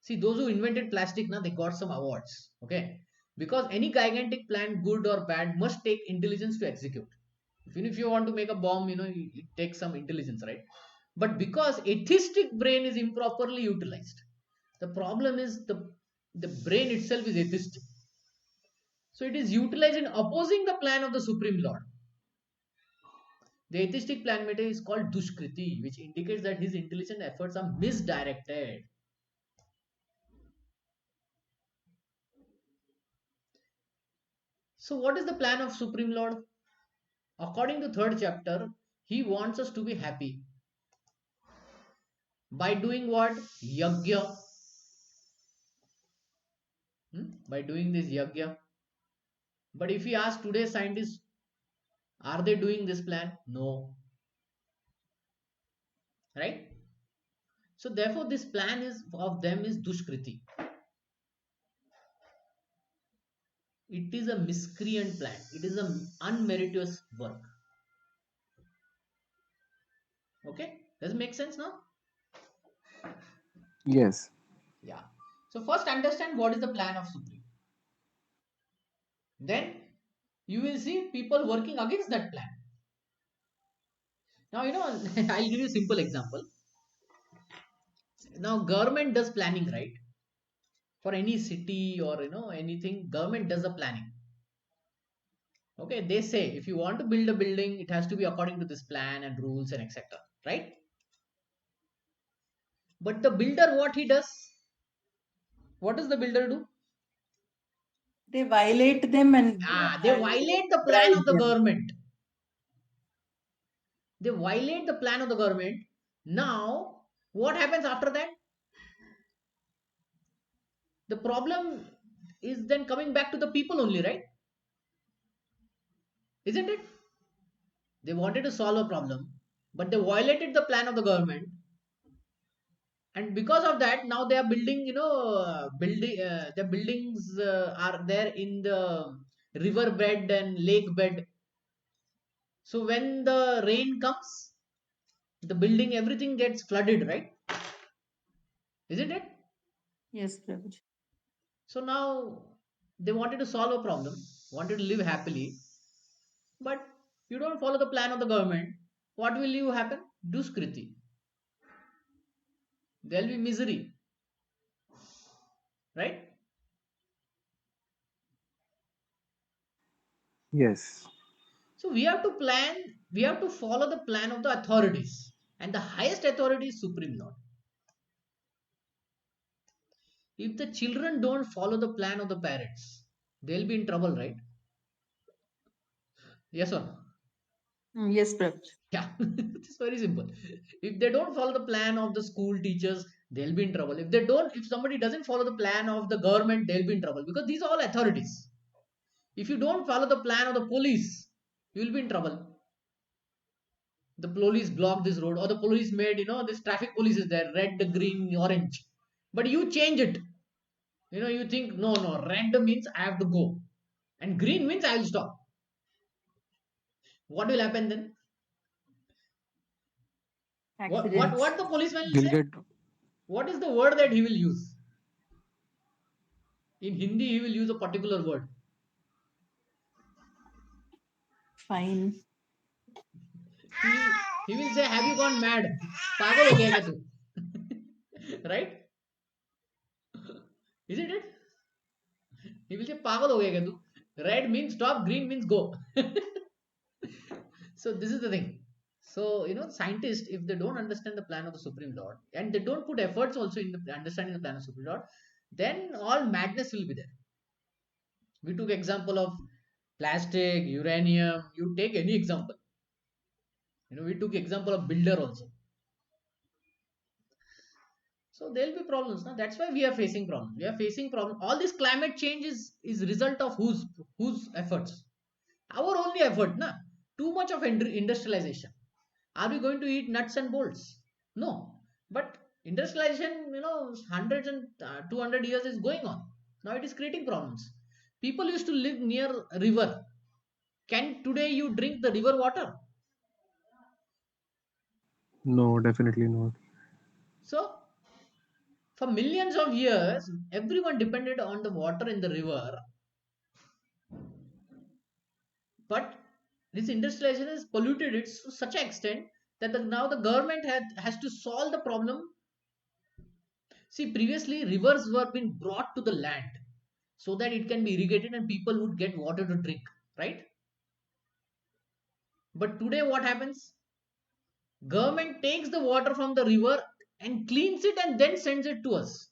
See, those who invented plastic now they got some awards. Okay, because any gigantic plan, good or bad, must take intelligence to execute. Even if you want to make a bomb, it takes some intelligence, right? But because atheistic brain is improperly utilized, the problem is the brain itself is atheistic. So it is utilized in opposing the plan of the Supreme Lord. The atheistic plan maker is called Dushkriti, which indicates that his intelligent efforts are misdirected. So, what is the plan of Supreme Lord? According to third chapter, he wants us to be happy by doing what? Yagya. By doing this yagya. But if we ask today's scientists, are they doing this plan? No. Right? So therefore, this plan is of them is Dushkriti. It is a miscreant plan. It is an unmeritorious work. Okay? Does it make sense now? Yes. Yeah. So first understand what is the plan of Supreme. Then you will see people working against that plan. Now I'll give you a simple example. Now government does planning, right? For any city or anything, government does the planning. Okay, they say if you want to build a building, it has to be according to this plan and rules and etc. Right? But the builder, what he does? What does the builder do? They violate them They and violate the plan bribe of the them. government. They violate the plan of the government. Now, what happens after that? The problem is then coming back to the people only, right? Isn't it? They wanted to solve a problem, but they violated the plan of the government, and because of that, now they are building. Building the buildings are there in the river bed and lake bed. So when the rain comes, the building everything gets flooded, right? Isn't it? Yes, Prabhuji. So now they wanted to solve a problem, wanted to live happily, but you don't follow the plan of the government. What will you happen? Duskriti. There will be misery, right? Yes. So we have to follow the plan of the authorities. And the highest authority is Supreme Lord. If the children don't follow the plan of the parents, they'll be in trouble, right? Yes or no? Yes, Prabhuji. Yeah, it's very simple. If they don't follow the plan of the school teachers, they'll be in trouble. If somebody doesn't follow the plan of the government, they'll be in trouble, because these are all authorities. If you don't follow the plan of the police, you will be in trouble. The police blocked this road, or the police made, this traffic police is there, red, green, orange, but you change it. You think, no, no, red means I have to go, and green means I will stop. What will happen then? What Accidents. the policeman will They'll say? get What is the word that he will use? In Hindi, he will use a particular word. Fine. He will say, have you gone mad? Pagal ho gaya kya tu? Right? Isn't it? He will say, pagal ho gaya kya tu? Red means stop, green means go. So this is the thing. So scientists, if they don't understand the plan of the Supreme Lord, and they don't put efforts also in the understanding the plan of Supreme Lord, then all madness will be there. We took example of plastic, uranium. You take any example. We took example of builder also. So there will be problems. Now that's why we are facing problems. We are facing problems. All this climate change is result of whose efforts? Our only effort, na? Too much of industrialization. Are we going to eat nuts and bolts? No. But industrialization, hundreds and 200 years is going on. Now it is creating problems. People used to live near a river. Can today you drink the river water? no, definitely not. So for millions of years, everyone depended on the water in the river. But this industrialization has polluted it to such an extent that now the government has to solve the problem. See, previously rivers were being brought to the land so that it can be irrigated and people would get water to drink, right? But today what happens? Government takes the water from the river and cleans it and then sends it to us.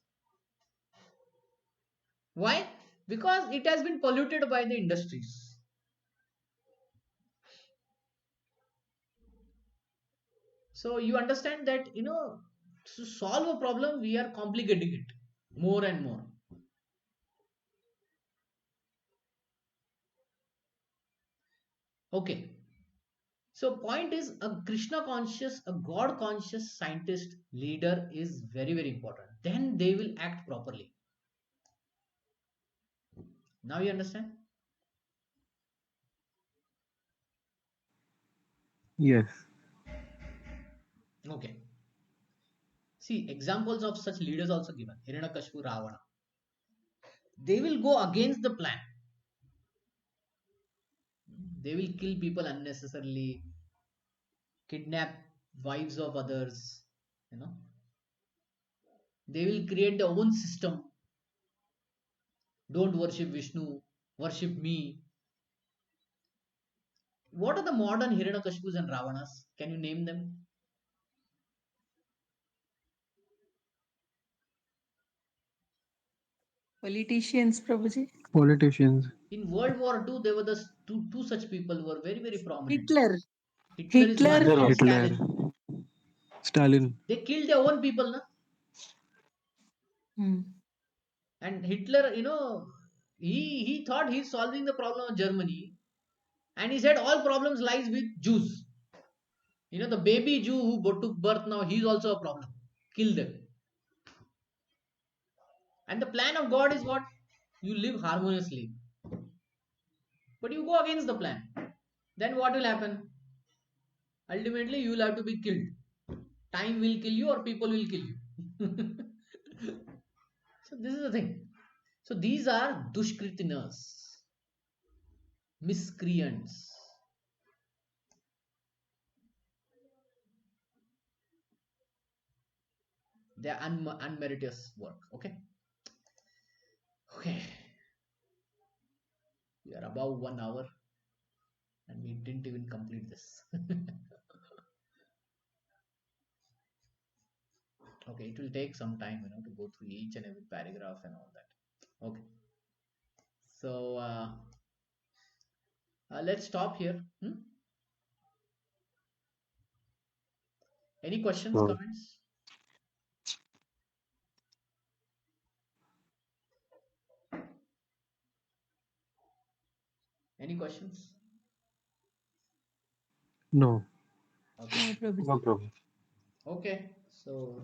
Why? Because it has been polluted by the industries. So you understand that, to solve a problem, we are complicating it more and more. Okay. So point is, a Krishna conscious, a God conscious scientist leader is very, very important. Then they will act properly. Now you understand? Yes. Okay. See, examples of such leaders also given. Hiranyakashipu, Ravana. They will go against the plan. They will kill people unnecessarily, kidnap wives of others, you know. They will create their own system. Don't worship Vishnu, worship me. What are the modern Hiranyakashipus and Ravanas? Can you name them? Politicians, Prabhuji. Politicians. In World War II, there were the two such people who were very, very prominent. Hitler. Hitler is one, Hitler. Hitler and also. Hitler. Stalin. Stalin. They killed their own people, na? Hmm. And Hitler, he thought he's solving the problem of Germany, and he said all problems lies with Jews. The baby Jew who took birth now, he's also a problem. Kill them. And the plan of God is what? You live harmoniously. But you go against the plan. Then what will happen? Ultimately, you will have to be killed. Time will kill you or people will kill you. So this is the thing. So these are dushkritinas, miscreants. They are unmeritorious work. Okay. Okay. We are above 1 hour and we didn't even complete this. Okay, it will take some time, to go through each and every paragraph and all that. Okay. So let's stop here. Any questions, So, comments? Any questions? No. Okay. No, Prabhuji. No problem. Okay. So